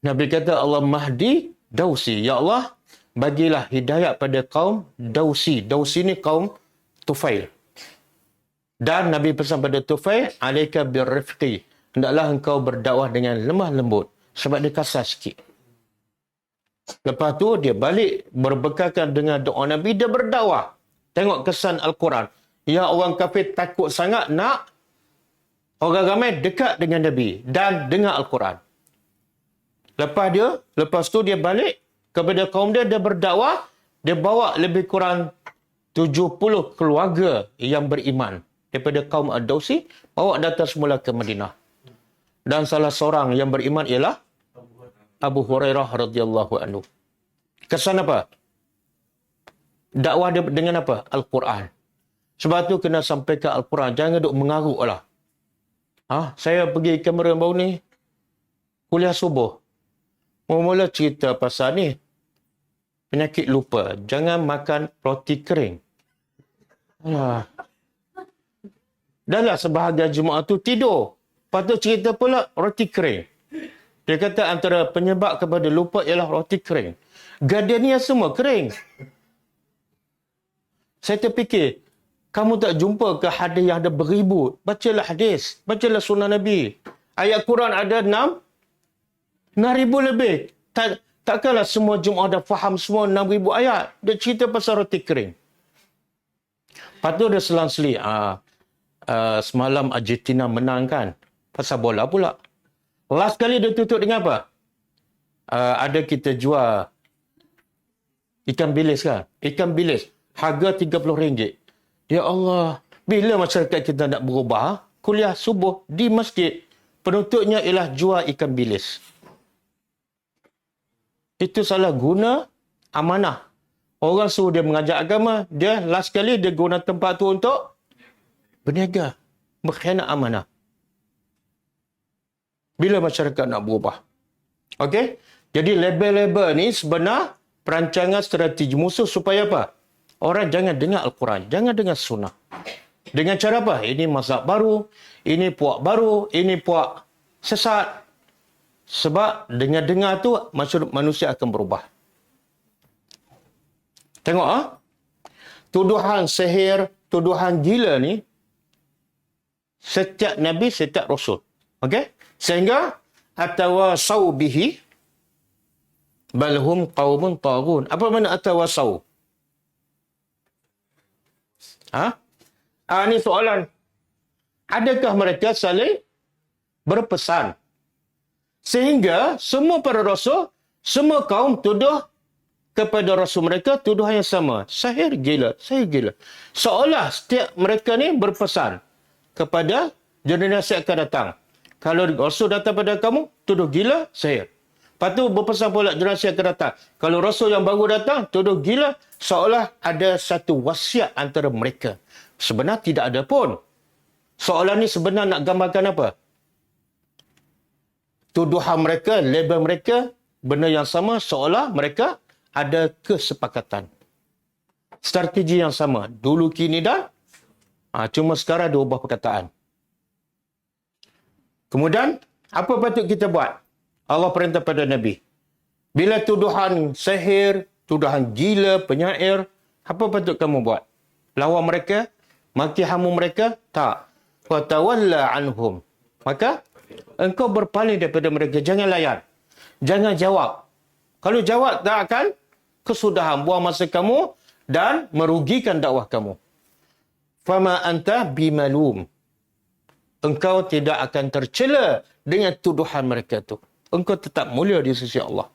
Nabi kata, Allah Mahdi Dausi. Ya Allah, bagilah hidayat pada kaum Dausi. Dausi ni kaum Tufail. Dan Nabi pesan pada Tufail, alaika birrifqi. Hendaklah engkau berdakwah dengan lemah lembut. Sebab dia kasar sikit. Lepas tu dia balik berbekalkan dengan doa Nabi, dia berdakwah. Tengok kesan Al-Quran. Ya, orang kafir takut sangat nak orang ramai dekat dengan Nabi dan dengar Al-Quran. Lepas tu dia balik kepada kaum dia, dia berdakwah, dia bawa lebih kurang 70 keluarga yang beriman daripada kaum Ad-Dausi, bawa datang semula ke Madinah. Dan salah seorang yang beriman ialah Abu Hurairah radhiyallahu anhu. Kesan apa? Dakwah dia dengan apa? Al-Quran. Sebab tu kena sampaikan Al-Quran. Jangan duk mengarut lah. Saya pergi kamera baru ni, kuliah subuh. Mula-mula cerita pasal ni, penyakit lupa. Jangan makan roti kering. Dahlah sebahagian jemaah tu tidur. Lepas tu cerita pula roti kering. Dia kata antara penyebab kepada lupa ialah roti kering. Gardenia semua kering. Saya terfikir, kamu tak jumpa ke hadis yang ada beribu? Bacalah hadis. Bacalah sunnah Nabi. Ayat Quran ada 6,000 lebih. Takkanlah semua jemaah dah faham semua 6,000 ayat. Dia cerita pasal roti kering. Lepas tu dia selang-seli. Semalam Argentina menang kan? Pasal bola pula. Last kali dia tutup dengan apa? Ada kita jual ikan bilis kan? Ikan bilis. Harga RM30. Ya Allah. Bila masyarakat kita nak berubah? Kuliah subuh di masjid. Penutupnya ialah jual ikan bilis. Itu salah guna amanah. Orang suruh dia mengajar agama. Dia last kali dia guna tempat tu untuk berniaga. Berkhianat amanah. Bila masyarakat nak berubah? Okey? Jadi label-label ni sebenar perancangan strategi musuh supaya apa? Orang jangan dengar Al-Quran. Jangan dengar sunnah. Dengan cara apa? Ini mazhab baru. Ini puak baru. Ini puak sesat. Sebab dengar-dengar tu manusia akan berubah. Tengok tuduhan sihir, tuduhan gila ni setiap Nabi, setiap Rasul. Okey? Sehingga atawasau bihi balhum qaumun taghun. Apa makna atawasau? Ini soalan. Adakah mereka saling berpesan? Sehingga semua para rasul, semua kaum tuduh kepada rasul mereka tuduhan yang sama. Sihir gila, sihir gila. Seolah setiap mereka ni berpesan kepada generasi akan datang. Kalau rasul datang pada kamu, tuduh gila, sihir. Lepas tu berpesan pula generasi akan datang. Kalau rasul yang baru datang, tuduh gila, seolah ada satu wasiat antara mereka. Sebenarnya tidak ada pun. Soalan ni sebenarnya nak gambarkan apa? Tuduhan mereka, label mereka, benda yang sama, seolah mereka ada kesepakatan. Strategi yang sama. Dulu, kini dan cuma sekarang dia ubah perkataan. Kemudian, apa patut kita buat? Allah perintah pada Nabi. Bila tuduhan sihir, tuduhan gila, penyair, apa patut kamu buat? Lawan mereka? Maki hamu mereka? Tak. Fatawalla anhum. Maka, engkau berpaling daripada mereka. Jangan layan. Jangan jawab. Kalau jawab, tak akan kesudahan, buang masa kamu dan merugikan dakwah kamu. Fama anta bimalum. Engkau tidak akan tercela dengan tuduhan mereka tu. Engkau tetap mulia di sisi Allah.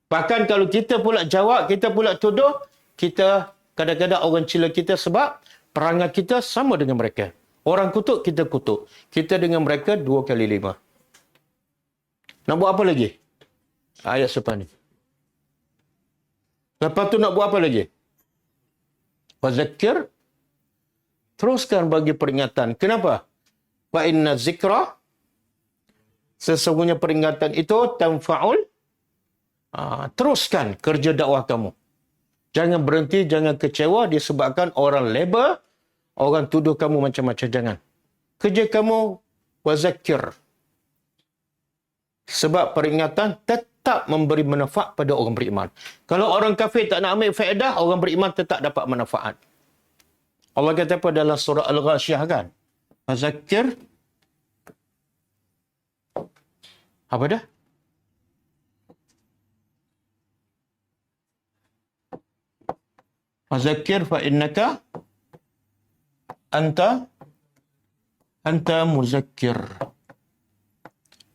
Bahkan kalau kita pula jawab, kita pula tuduh, kita kadang-kadang orang cela kita sebab perangai kita sama dengan mereka. Orang kutuk, kita kutuk. Kita dengan mereka 2 kali 5. Nak buat apa lagi? Ayat sepan ni. Lepas tu nak buat apa lagi? Wazakir. Teruskan bagi peringatan. Kenapa? Fa inna zikra. Sesungguhnya peringatan itu tanfa'ul. Teruskan kerja dakwah kamu. Jangan berhenti, jangan kecewa disebabkan orang label, orang tuduh kamu macam-macam. Jangan. Kerja kamu wazakir. Sebab peringatan tetap memberi manfaat pada orang beriman. Kalau orang kafir tak nak ambil faedah, orang beriman tetap dapat manfaat. Allah kata apa dalam surah Al-Ghashiyah kan? Wazakir. Apa dah? Wazakir fa innaka anta muzakkir.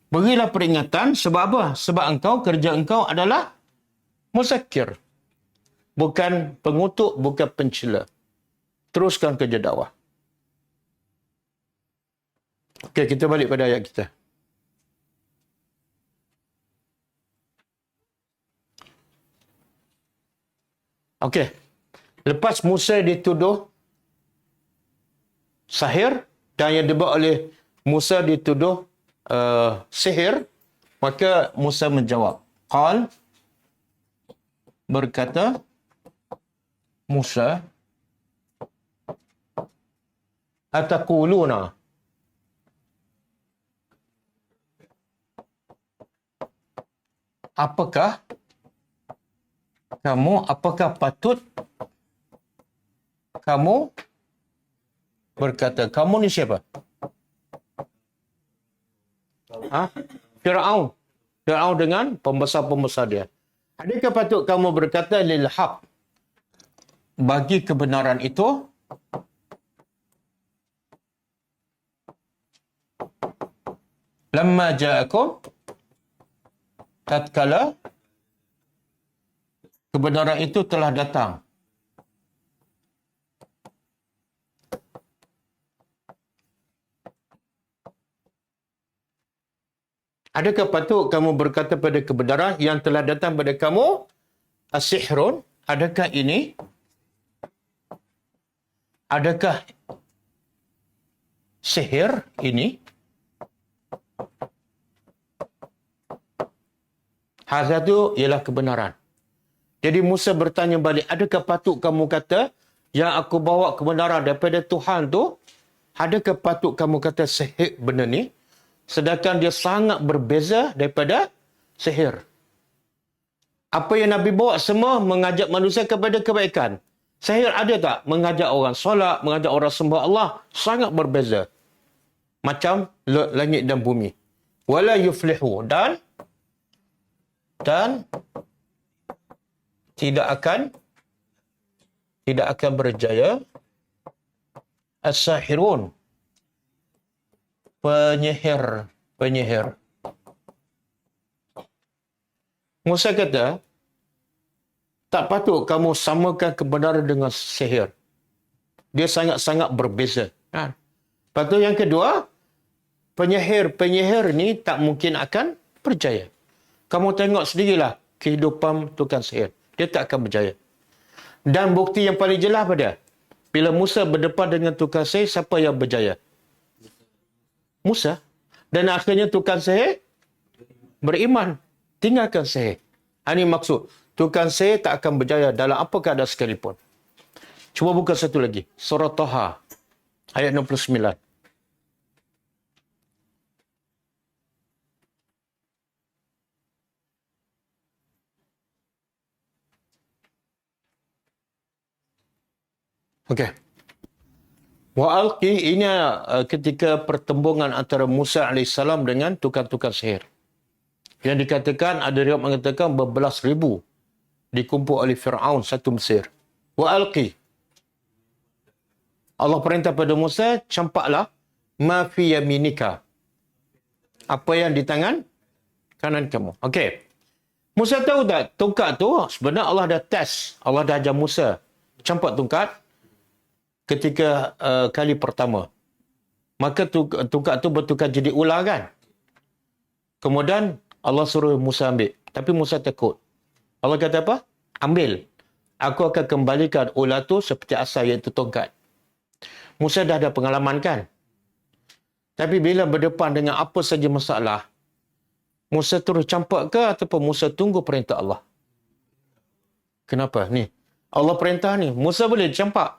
Berilah peringatan sebab apa? Sebab engkau, kerja engkau adalah muzakkir. Bukan pengutuk, bukan pencela. Teruskan kerja dakwah. Okey, kita balik pada ayat kita. Okey. Lepas Musa dituduh sahir dan yang dibuat oleh Musa dituduh sihir, maka Musa menjawab. Qal, berkata Musa, ataquluna, apakah patut kamu berkata, kamu ni siapa? Fir'aun. Fir'aun dengan pembesar-pembesar dia. Adakah patut kamu berkata lil haq, bagi kebenaran itu? Lamma ja'akum, tatkala kebenaran itu telah datang. Adakah patut kamu berkata pada kebenaran yang telah datang pada kamu? As-sihrun, adakah ini? Adakah sihir ini? Hazah itu ialah kebenaran. Jadi Musa bertanya balik, adakah patut kamu kata yang aku bawa kebenaran daripada Tuhan tu, adakah patut kamu kata sihir benda ni? Sedangkan dia sangat berbeza daripada sihir. Apa yang Nabi bawa semua mengajak manusia kepada kebaikan. Sihir ada tak? Mengajak orang solat, mengajak orang sembah Allah. Sangat berbeza. Macam langit dan bumi. Wala yuflihu. Dan tidak akan berjaya as-sahirun, penyihir. Musa kata, tak patut kamu samakan kebenaran dengan sihir. Dia sangat-sangat berbeza. Lepas tu yang kedua, penyihir ni tak mungkin akan berjaya. Kamu tengok sendirilah kehidupan tukang sihir. Dia tak akan berjaya. Dan bukti yang paling jelas pada, bila Musa berdepan dengan tukang sihir, siapa yang berjaya? Musa. Dan akhirnya tukang sihir beriman. Tinggalkan sihir. Ini maksud. Tukang sihir tak akan berjaya dalam apa keadaan sekalipun. Cuba buka satu lagi. Surah Taha. Ayat 69. Okey. Wa'alqi, ini ketika pertembungan antara Musa AS dengan tukang-tukang sihir. Yang dikatakan, ada riwayat mengatakan berbelas ribu dikumpul oleh Fir'aun satu Mesir. Wa alqi. Allah perintah pada Musa, campaklah ma fi yaminika. Apa yang di tangan kanan kamu. Okey. Musa tahu tak tongkat tu sebenarnya Allah dah test. Allah dah ajar Musa campak tongkat ketika kali pertama. Maka tongkat tu bertukar jadi ular kan. Kemudian Allah suruh Musa ambil. Tapi Musa takut. Allah kata apa? Ambil. Aku akan kembalikan ular tu seperti asal iaitu tongkat. Musa dah ada pengalaman kan? Tapi bila berdepan dengan apa saja masalah, Musa terus campak ke ataupun Musa tunggu perintah Allah? Kenapa? Ni. Allah perintah ni. Musa boleh campak.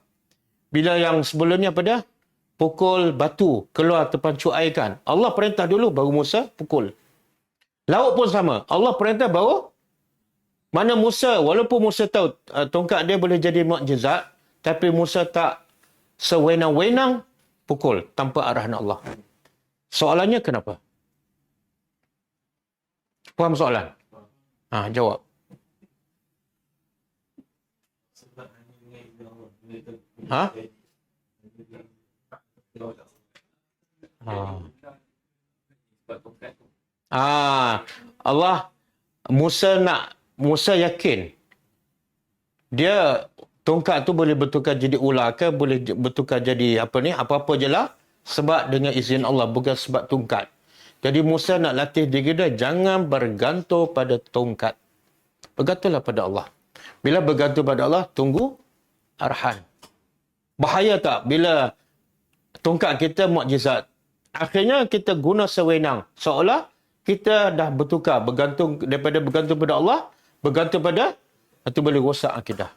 Bila yang sebelumnya apa dah? Pukul batu keluar terpancu air kan. Allah perintah dulu baru Musa pukul. Laut pun sama. Allah perintah baru mana Musa, walaupun Musa tahu tongkat dia boleh jadi mukjizat, tapi Musa tak sewenang-wenang pukul tanpa arahan Allah. Soalannya kenapa? Faham soalan? Jawab. Ha? Allah Musa yakin dia tongkat tu boleh bertukar jadi ular ke, boleh bertukar jadi apa-apa je lah, sebab dengan izin Allah, bukan sebab tongkat. Jadi Musa nak latih diri dia, jangan bergantung pada tongkat. Bergantunglah pada Allah. Bila bergantung pada Allah, tunggu arahan. Bahaya tak bila tongkat kita mukjizat? Akhirnya kita guna sewenang. Seolah kita dah bertukar. Daripada bergantung pada Allah, bergantung pada, itu boleh rosak akidah.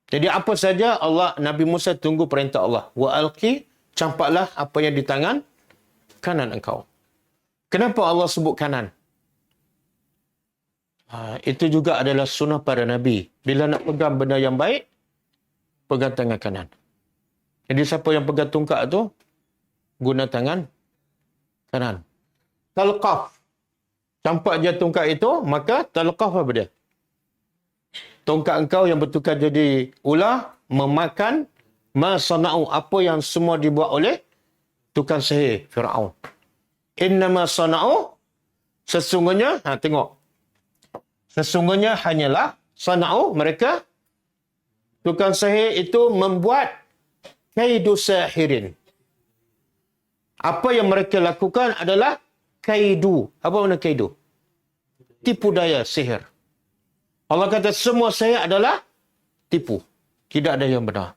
Jadi apa saja Nabi Musa tunggu perintah Allah. Wa alqi, campaklah apa yang di tangan kanan engkau. Kenapa Allah sebut kanan? Itu juga adalah sunnah para Nabi. Bila nak pegang benda yang baik, pegang tangan kanan. Jadi siapa yang pegang tongkat tu, guna tangan kanan. Talqaf. Campak je tongkat itu, maka talqaf apa dia? Tongkat engkau yang bertukar jadi ular, memakan ma sana'u, apa yang semua dibuat oleh tukang sihir Fir'aun. Innama sana'u, sesungguhnya, tengok. Sesungguhnya hanyalah sana'u, mereka, tukang sihir itu membuat kaidu sahirin. Apa yang mereka lakukan adalah kaidu. Apa makna kaidu? Tipu daya, sihir. Allah kata semua sihir adalah tipu. Tidak ada yang benar.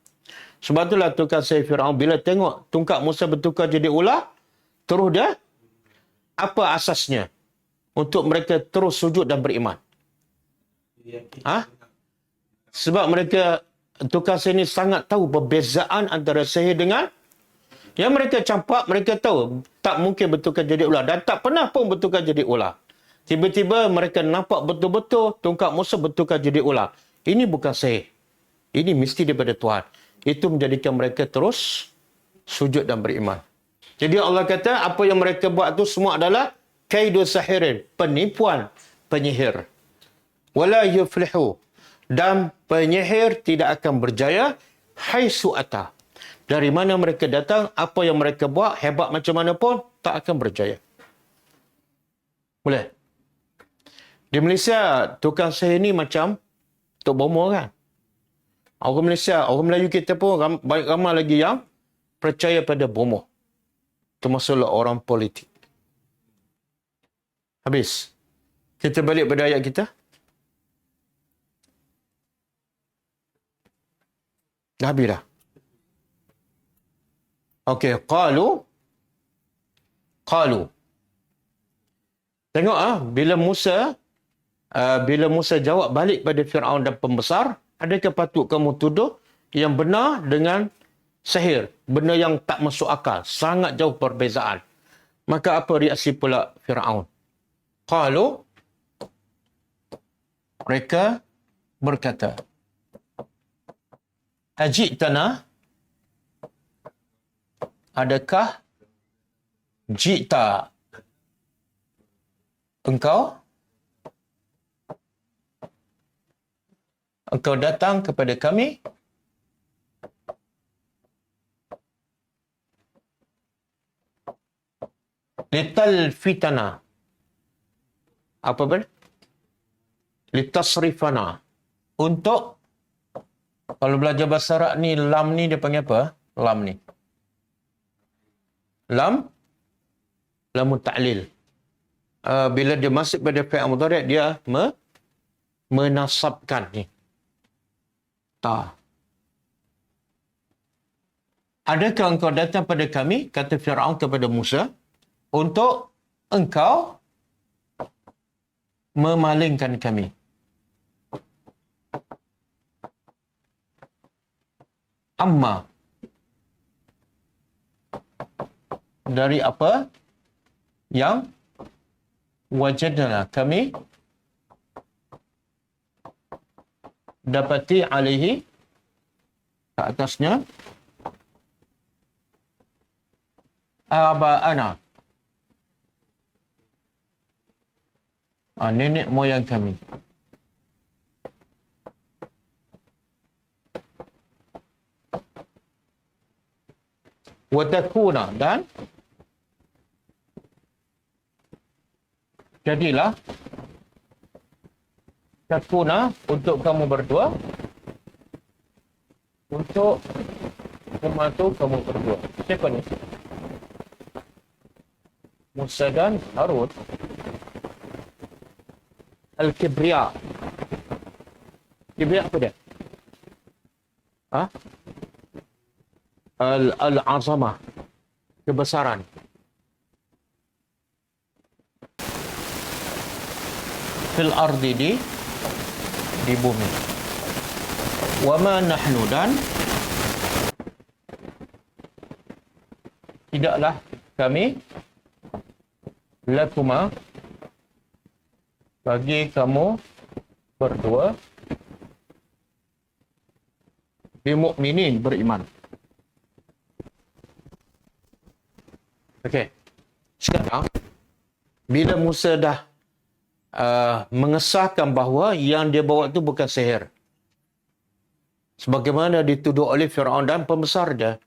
Sebab itulah tukang sihir Fir'aun bila tengok tongkat Musa bertukar jadi ular, terus dia, apa asasnya untuk mereka terus sujud dan beriman? Sebab mereka, tukang sihir ini sangat tahu perbezaan antara sihir dengan yang mereka campak. Mereka tahu tak mungkin bertukar jadi ular dan tak pernah pun bertukar jadi ular. Tiba-tiba mereka nampak betul-betul tongkat Musa bertukar jadi ular. Ini bukan sihir. Ini mesti daripada Tuhan. Itu menjadikan mereka terus sujud dan beriman. Jadi Allah kata apa yang mereka buat itu semua adalah kaidu sahirin, penipuan penyihir. Wala yuflihu, dan penyihir tidak akan berjaya haitsu ata. Dari mana mereka datang, apa yang mereka buat, hebat macam mana pun, tak akan berjaya. Boleh? Di Malaysia, tukang sihir ni macam Tok Bomo kan? Orang Malaysia, orang Melayu kita pun ramai lagi yang percaya pada Bomo. Termasuklah orang politik. Habis. Kita balik pada ayat kita. Dah habis dah. Okey, qalu. Tengok bila Musa jawab balik pada Firaun dan pembesar, adakah patut kamu tuduh yang benar dengan sihir, benda yang tak masuk akal, sangat jauh perbezaan. Maka apa reaksi pula Firaun? Qalu, mereka berkata, ajitana, adakah jita engkau engkau datang kepada kami litalfitana. Apa ber? Litasrifana. Untuk, kalau belajar bahasa Arab ni, lam ni dia panggil apa? Lam ni. Lamun ta'lil. Bila dia masuk pada fi'il mudhari' dia menasabkan ni. Ta. Adakah engkau datang pada kami, kata Firaun kepada Musa, untuk engkau memalingkan kami? Amma. Dari apa yang wajadna kami dapati alaihi ke atasnya aba'ana, nenek moyang kami. Watakuna, dan jadilah takuna untuk kamu berdua, untuk membantu kamu berdua. Siapa ni? Musa dan Harun. Al-Kibriya. Kibriya apa dia? Al-Azamah. Kebesaran. Fil ardi, di bumi. Wa ma nahnu, dan tidaklah kami lakuma, bagi kamu berdua, bimukminin, beriman. Okey. Sekarang bila Musa dah mengesahkan bahawa yang dia bawa itu bukan sihir, sebagaimana dituduh oleh Firaun dan pembesar dia,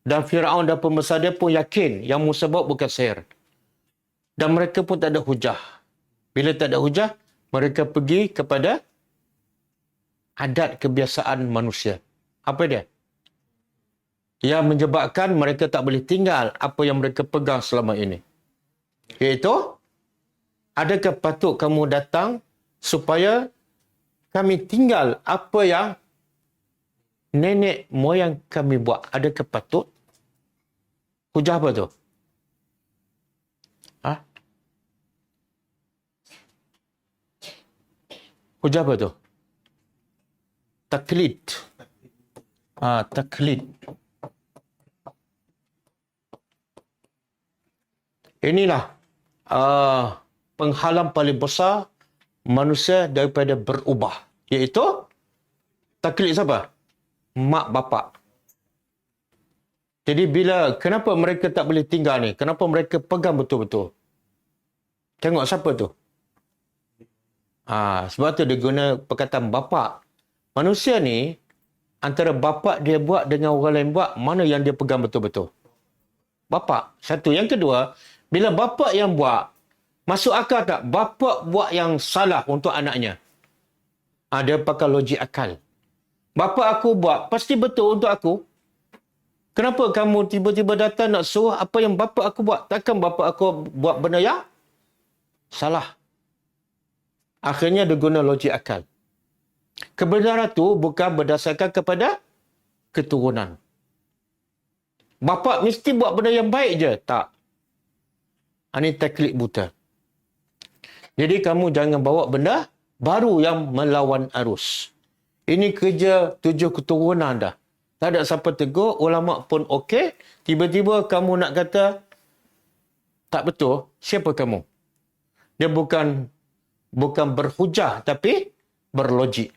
dan Firaun dan pembesar dia pun yakin yang Musa bawa bukan sihir, dan mereka pun tak ada hujah. Bila tak ada hujah, mereka pergi kepada adat kebiasaan manusia. Apa dia? Yang menyebabkan mereka tak boleh tinggal apa yang mereka pegang selama ini. Iaitu, adakah patut kamu datang supaya kami tinggal apa yang nenek moyang kami buat? Adakah patut? Hujah apa tu? Hujah apa tu? Taklid. Taklid. Inilah penghalang paling besar manusia daripada berubah. Iaitu, taklid siapa? Mak bapak. Jadi kenapa mereka tak boleh tinggal ni? Kenapa mereka pegang betul-betul? Tengok siapa tu? Sebab tu dia guna perkataan bapak. Manusia ni, antara bapak dia buat dengan orang lain buat, mana yang dia pegang betul-betul? Bapak. Satu. Yang kedua, bila bapak yang buat, masuk akal tak? Bapak buat yang salah untuk anaknya. Dia pakai logik akal. Bapak aku buat, pasti betul untuk aku. Kenapa kamu tiba-tiba datang nak suruh apa yang bapak aku buat? Takkan bapak aku buat benda yang salah? Akhirnya dia guna logik akal. Kebenaran tu bukan berdasarkan kepada keturunan. Bapak mesti buat benda yang baik je. Tak. Ini taklid buta. Jadi kamu jangan bawa benda baru yang melawan arus. Ini kerja 7 keturunan dah. Tak ada siapa tegur, ulama pun okey. Tiba-tiba kamu nak kata tak betul, siapa kamu? Dia bukan berhujah tapi berlogik.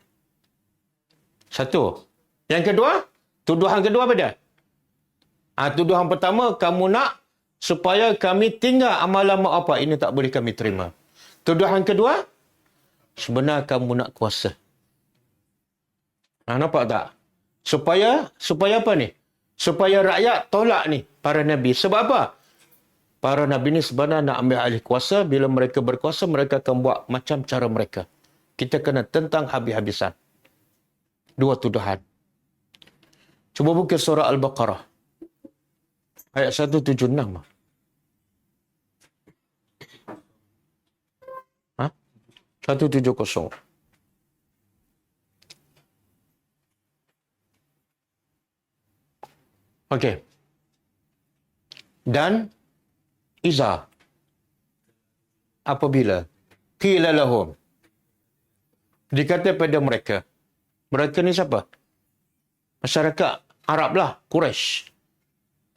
Satu. Yang kedua, tuduhan kedua apa dia? Tuduhan pertama, kamu nak supaya kami tinggal amalan mak apa. Ini tak boleh kami terima. Tuduhan kedua, sebenarnya kamu nak kuasa. Nampak tak? Supaya apa ni? Supaya rakyat tolak ni para nabi. Sebab apa? Para nabi ni sebenarnya nak ambil alih kuasa. Bila mereka berkuasa, mereka akan buat macam cara mereka. Kita kena tentang habis-habisan. Dua tuduhan. Cuba buka surah Al-Baqarah. Ayat 176. Ha? 170. Okey. Dan iza apabila qila lahum dikata pada mereka. Mereka ni siapa? Masyarakat Arab lah, Quraisy.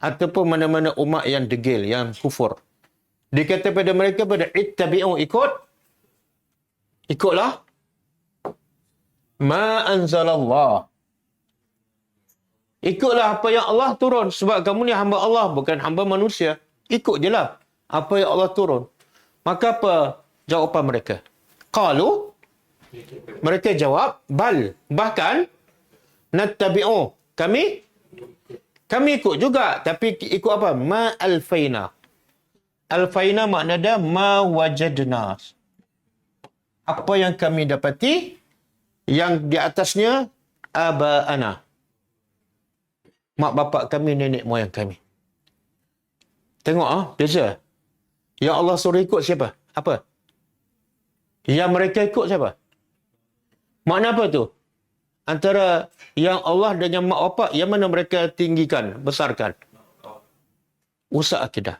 Ataupun mana-mana umat yang degil, yang kufur. Dikata pada mereka pada ittabi'u ikutlah ma anzalallah. Ikutlah apa yang Allah turun. Sebab kamu ni hamba Allah, bukan hamba manusia. Ikut je lah apa yang Allah turun. Maka apa jawapan mereka? Qalu, mereka jawab, bal, bahkan, nattabi'u, kami ikut juga. Tapi ikut apa? Ma alfaina. Alfaina makna dia ma wajadna. Apa yang kami dapati, yang di atasnya aba'ana. Mak bapak kami, nenek moyang kami. Tengok beza. Yang Allah suruh ikut siapa? Apa? Yang mereka ikut siapa? Makna apa tu? Antara yang Allah dengan mak bapak, yang mana mereka tinggikan, besarkan? Usaha akidah.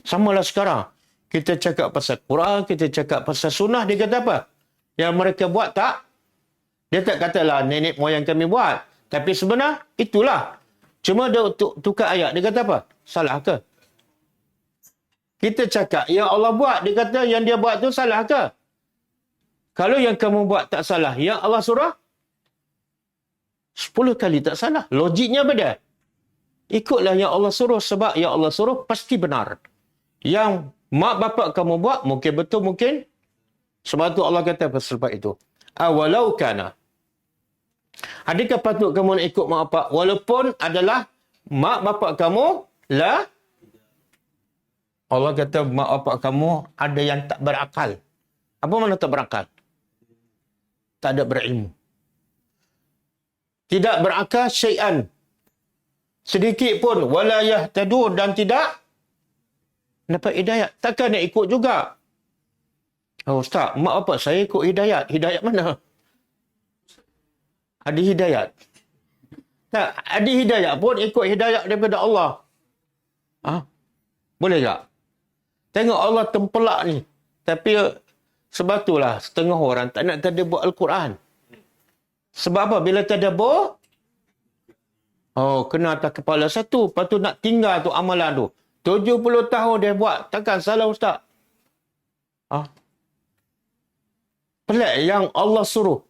Samalah sekarang. Kita cakap pasal Quran, kita cakap pasal sunnah, dia kata apa? Yang mereka buat tak? Dia tak katalah nenek moyang kami buat. Tapi sebenarnya, itulah. Cuma dia tukar ayat. Dia kata apa? Salah ke? Kita cakap, yang Allah buat, dia kata yang dia buat tu salah ke? Kalau yang kamu buat tak salah, yang Allah suruh, 10 kali tak salah. Logiknya beda. Ikutlah yang Allah suruh, sebab yang Allah suruh pasti benar. Yang mak bapak kamu buat, mungkin betul, mungkin. Sebab tu Allah kata sebab itu. Awalau kana. Adakah patut kamu nak ikut mak bapak walaupun adalah mak bapak kamu lah? Allah kata mak bapak kamu ada yang tak berakal. Apa makna tak berakal? Tak ada berilmu. Tidak berakal syai'an. Sedikit pun wala yahtadun, dan tidak dapat hidayat. Takkan nak ikut juga. Oh Ustaz, mak bapak saya ikut hidayat. Hidayat mana? Ada hidayat. Tak, ada hidayat pun ikut hidayat daripada Allah. Boleh tak? Tengok Allah tempelak ni. Tapi sebab itulah setengah orang tak nak tadabbur Al-Quran. Sebab apa? Bila tadabbur, kena atas kepala satu. Lepas tu nak tinggal tu amalan tu. 70 tahun dia buat. Takkan salah Ustaz? Pelik yang Allah suruh.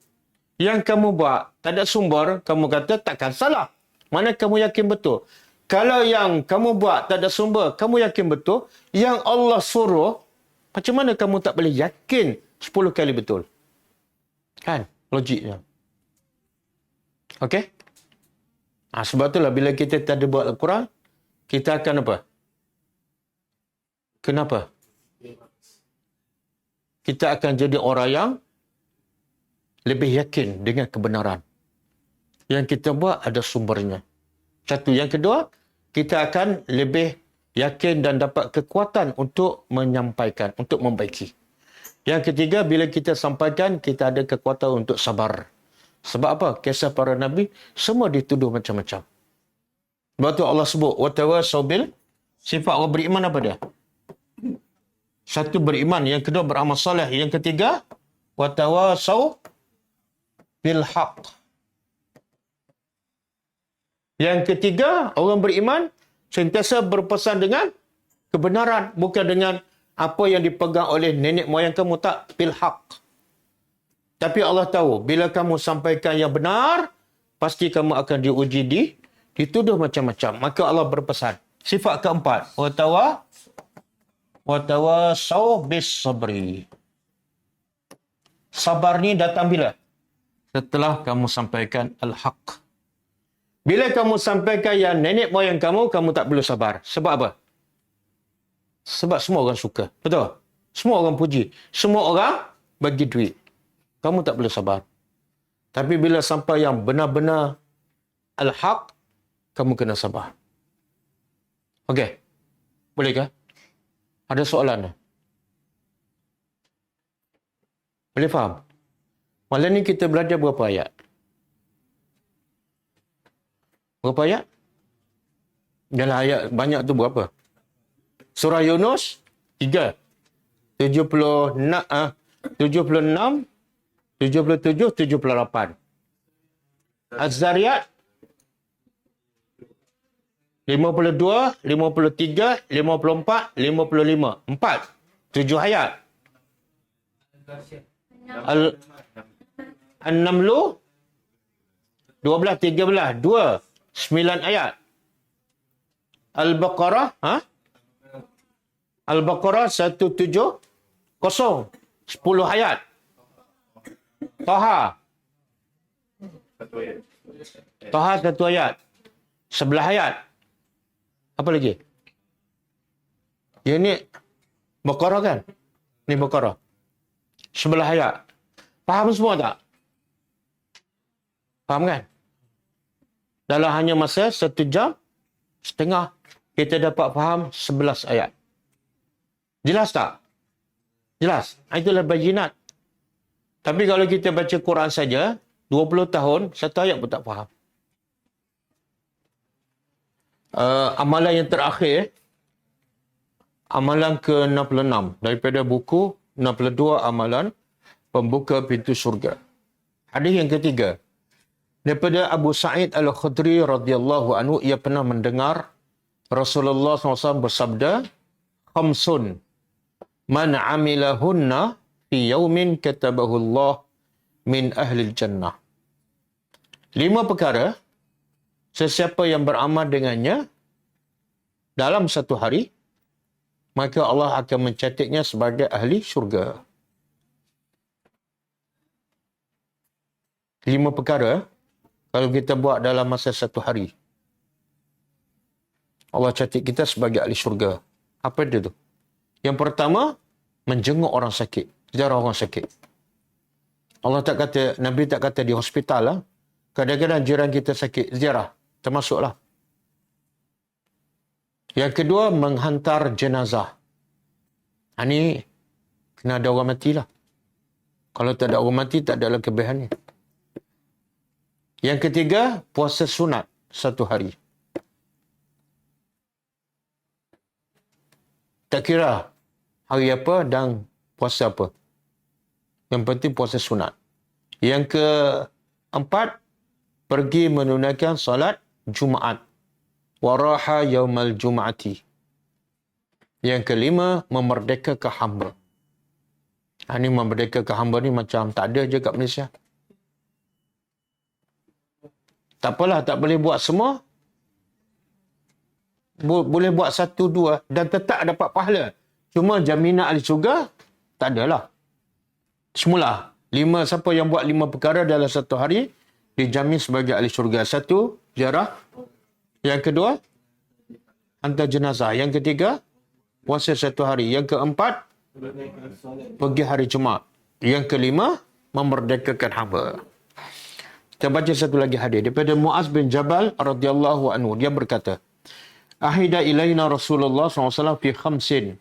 Yang kamu buat, tak ada sumber, kamu kata takkan salah. Mana kamu yakin betul? Kalau yang kamu buat tak ada sumber, kamu yakin betul? Yang Allah suruh, macam mana kamu tak boleh yakin 10 kali betul? Kan? Logiknya. Okey? Sebab itulah bila kita tak ada buat Al-Quran, kita akan apa? Kenapa? Kita akan jadi orang yang lebih yakin dengan kebenaran. Yang kita buat ada sumbernya. Satu. Yang kedua, kita akan lebih yakin dan dapat kekuatan untuk menyampaikan, untuk membaiki. Yang ketiga, bila kita sampaikan, kita ada kekuatan untuk sabar. Sebab apa? Kisah para Nabi, semua dituduh macam-macam. Sebab tu Allah sebut, وَتَوَاسَوْا بِالْ sifat orang beriman apa dia? Satu, beriman. Yang kedua, beramal soleh. Yang ketiga, وَتَوَاسَوْا bilhaq. Yang ketiga, orang beriman sentiasa berpesan dengan kebenaran, bukan dengan apa yang dipegang oleh nenek moyang kamu, tak, bilhaq. Tapi Allah tahu, bila kamu sampaikan yang benar, pasti kamu akan diuji, dituduh macam-macam. Maka Allah berpesan. Sifat keempat, watawasaw bis sabri. Sabar ni datang bila? setelah kamu sampaikan al-haq. Bila kamu sampaikan yang nenek moyang kamu tak perlu sabar. Sebab apa? Sebab semua orang suka. Betul? Semua orang puji. Semua orang bagi duit. Kamu tak perlu sabar. Tapi bila sampai yang benar-benar al-haq, kamu kena sabar. Okey. Boleh ke? Ada soalan? Boleh faham? Malam ni kita belajar berapa ayat? Berapa ayat? Dalam ayat banyak tu berapa? Surah Yunus 3. 76, 77, 78. Az-Zariyat 52, 53, 54, 55. 4. 7 ayat. An-Namlu 12, 13, 2, 9 ayat. Al-Baqarah, Al-Baqarah 170, 10 ayat. Taha 1 ayat. 11 ayat. Apa lagi? Yang ni Baqarah kan? Ni Baqarah. 11 ayat. Faham semua tak? Faham kan? Dalam hanya masa 1 jam setengah, kita dapat faham 11 ayat. Jelas tak? Jelas. Itulah bayinat. Tapi kalau kita baca Quran saja, 20 tahun, 1 ayat pun tak faham. Amalan yang terakhir, amalan ke-66 daripada buku 62 amalan pembuka pintu syurga. Hadis yang ketiga, daripada Abu Sa'id Al-Khudri radhiyallahu anhu, ia pernah mendengar Rasulullah SAW bersabda, "Khamsun man amilahunna fi yaumin katabahu Allah min ahli jannah." 5 perkara, sesiapa yang beramal dengannya dalam satu hari, maka Allah akan mencatatnya sebagai ahli syurga. 5 perkara, kalau kita buat dalam masa satu hari, Allah catat kita sebagai ahli syurga. Apa dia tu? Yang pertama, menjenguk orang sakit. Ziarah orang sakit. Allah tak kata, Nabi tak kata di hospital lah. Kadang-kadang jiran kita sakit, ziarah. Termasuklah. Yang kedua, menghantar jenazah. Ini kena ada orang mati lah. Kalau tak ada orang mati, tak ada kelebihannya. Yang ketiga, puasa sunat 1 hari. Tak kira hari apa dan puasa apa. Yang penting puasa sunat. Yang keempat, pergi menunaikan salat Jumaat. Waraha yaumal Jum'ati. Yang kelima, memerdekakan hamba. Ini memerdekakan hamba ni macam tak ada je kat Malaysia. Tak apalah, tak boleh buat semua. Boleh buat 1, 2 dan tetap dapat pahala. Cuma jaminan ahli syurga, tak adalah. Semula, 5, siapa yang buat 5 perkara dalam satu hari, dijamin sebagai ahli syurga. 1, ziarah. Yang kedua, hantar jenazah. Yang ketiga, puasa 1 hari. Yang keempat, pergi hari Jumaat. Yang kelima, memerdekakan hamba. Kita baca satu lagi hadis daripada Muaz bin Jabal radhiyallahu anhu. Dia berkata, "Ahida ilaina Rasulullah SAW fi khamsin.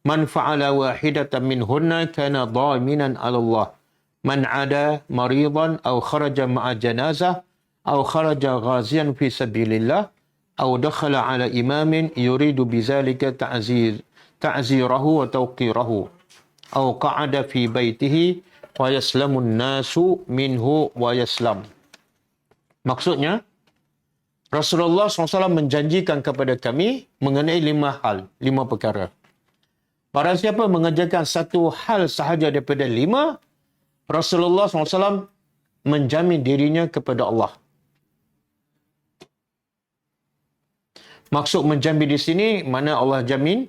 Man fa'ala wahidatan minhunna kana dhaminan 'ala Allah. Man 'ada maridan aw kharaja ma'a janazah aw kharaja ghaziyan fi sabilillah aw dakhala 'ala imamin yuridu bizalika ta'zirahu wa tawqirahu aw qa'ada fi baitihi wa yaslamu an-nasu minhu wa yaslam." Maksudnya, Rasulullah SAW menjanjikan kepada kami mengenai 5 hal, 5 perkara. Barang siapa mengerjakan 1 hal sahaja daripada 5, Rasulullah SAW menjamin dirinya kepada Allah. Maksud menjamin di sini, mana Allah jamin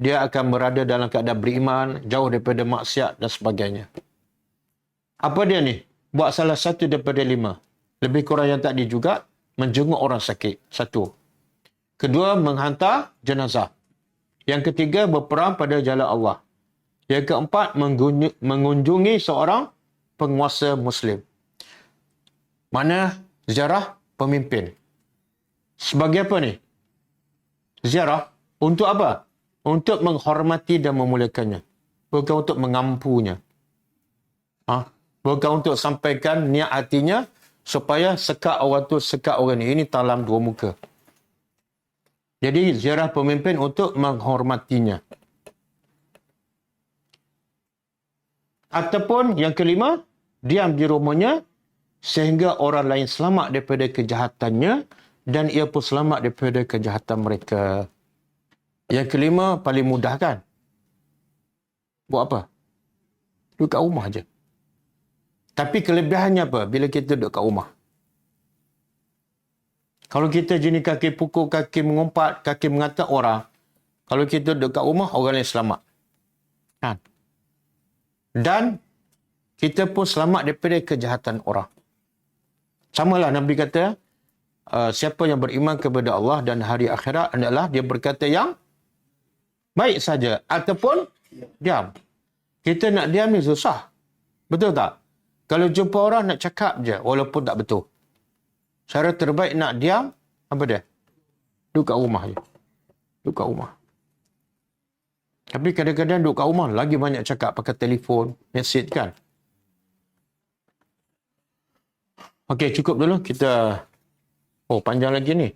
dia akan berada dalam keadaan beriman, jauh daripada maksiat dan sebagainya. Apa dia ni? buat salah satu daripada 5. Lebih kurang yang tadi juga, menjenguk orang sakit. 1. Kedua, menghantar jenazah. Yang ketiga, berperang pada jalan Allah. Yang keempat, mengunjungi seorang penguasa Muslim. Mana ziarah pemimpin. Sebagai apa ni? Ziarah untuk apa? Untuk menghormati dan memuliakannya. Bukan untuk mengampunya. Bukan untuk sampaikan niat hatinya supaya sekat orang tu, sekat orang ni. Ini talam dua muka. Jadi ziarah pemimpin untuk menghormatinya. Ataupun yang kelima, diam di rumahnya sehingga orang lain selamat daripada kejahatannya dan ia pun selamat daripada kejahatan mereka. Yang kelima paling mudah kan? Buat apa? Duduk kat rumah je. Tapi kelebihannya apa? Bila kita duduk kat rumah. Kalau kita jenis kaki pukul, kaki mengumpat, kaki mengata orang. Kalau kita duduk kat rumah, orang lain selamat. Kan? Dan kita pun selamat daripada kejahatan orang. Samalah Nabi kata, siapa yang beriman kepada Allah dan hari akhirat adalah dia berkata yang baik saja. Ataupun diam. Kita nak diam ni susah. Betul tak? Kalau jumpa orang nak cakap je walaupun tak betul. Cara terbaik nak diam, apa dia? Duduk kat rumah je. Duduk kat rumah. Tapi kadang-kadang duduk kat rumah lagi banyak cakap pakai telefon, mesej kan. Okey, cukup dulu. Kita... Oh, panjang lagi ni.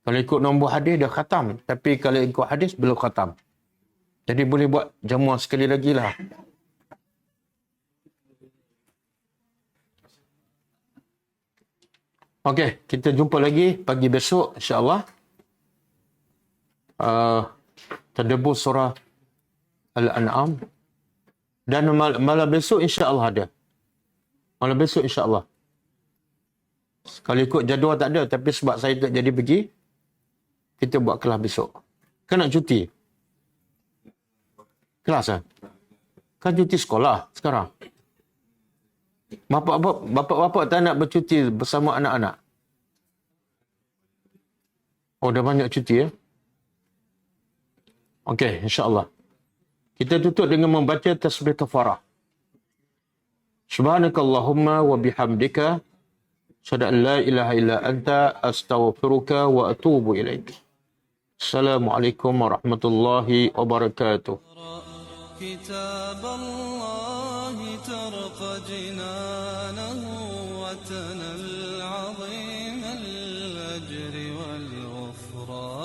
Kalau ikut nombor hadis dah khatam. Tapi kalau ikut hadis belum khatam. Jadi boleh buat jamuan sekali lagi lah. Okey, kita jumpa lagi pagi besok insya-Allah. Tadabbur surah Al-An'am. Dan malam besok insya-Allah ada. Malam besok insya-Allah. Kalau ikut jadual tak ada, tapi sebab saya tak jadi pergi, kita buat kelas besok. Kan nak cuti? Kelas kan? Kan cuti sekolah sekarang. Bapak-bapak tak nak bercuti bersama anak-anak? Oh, dah banyak cuti ya? Okey, insya-Allah. Kita tutup dengan membaca tasbih kafarah. Subhanakallahumma wa bihamdika asyhadu an la ilaha illa anta astaghfiruka wa atubu ilaik. Assalamualaikum warahmatullahi wabarakatuh. كتاب الله ترقى جنانه وتنال عظيم الأجر والغفران.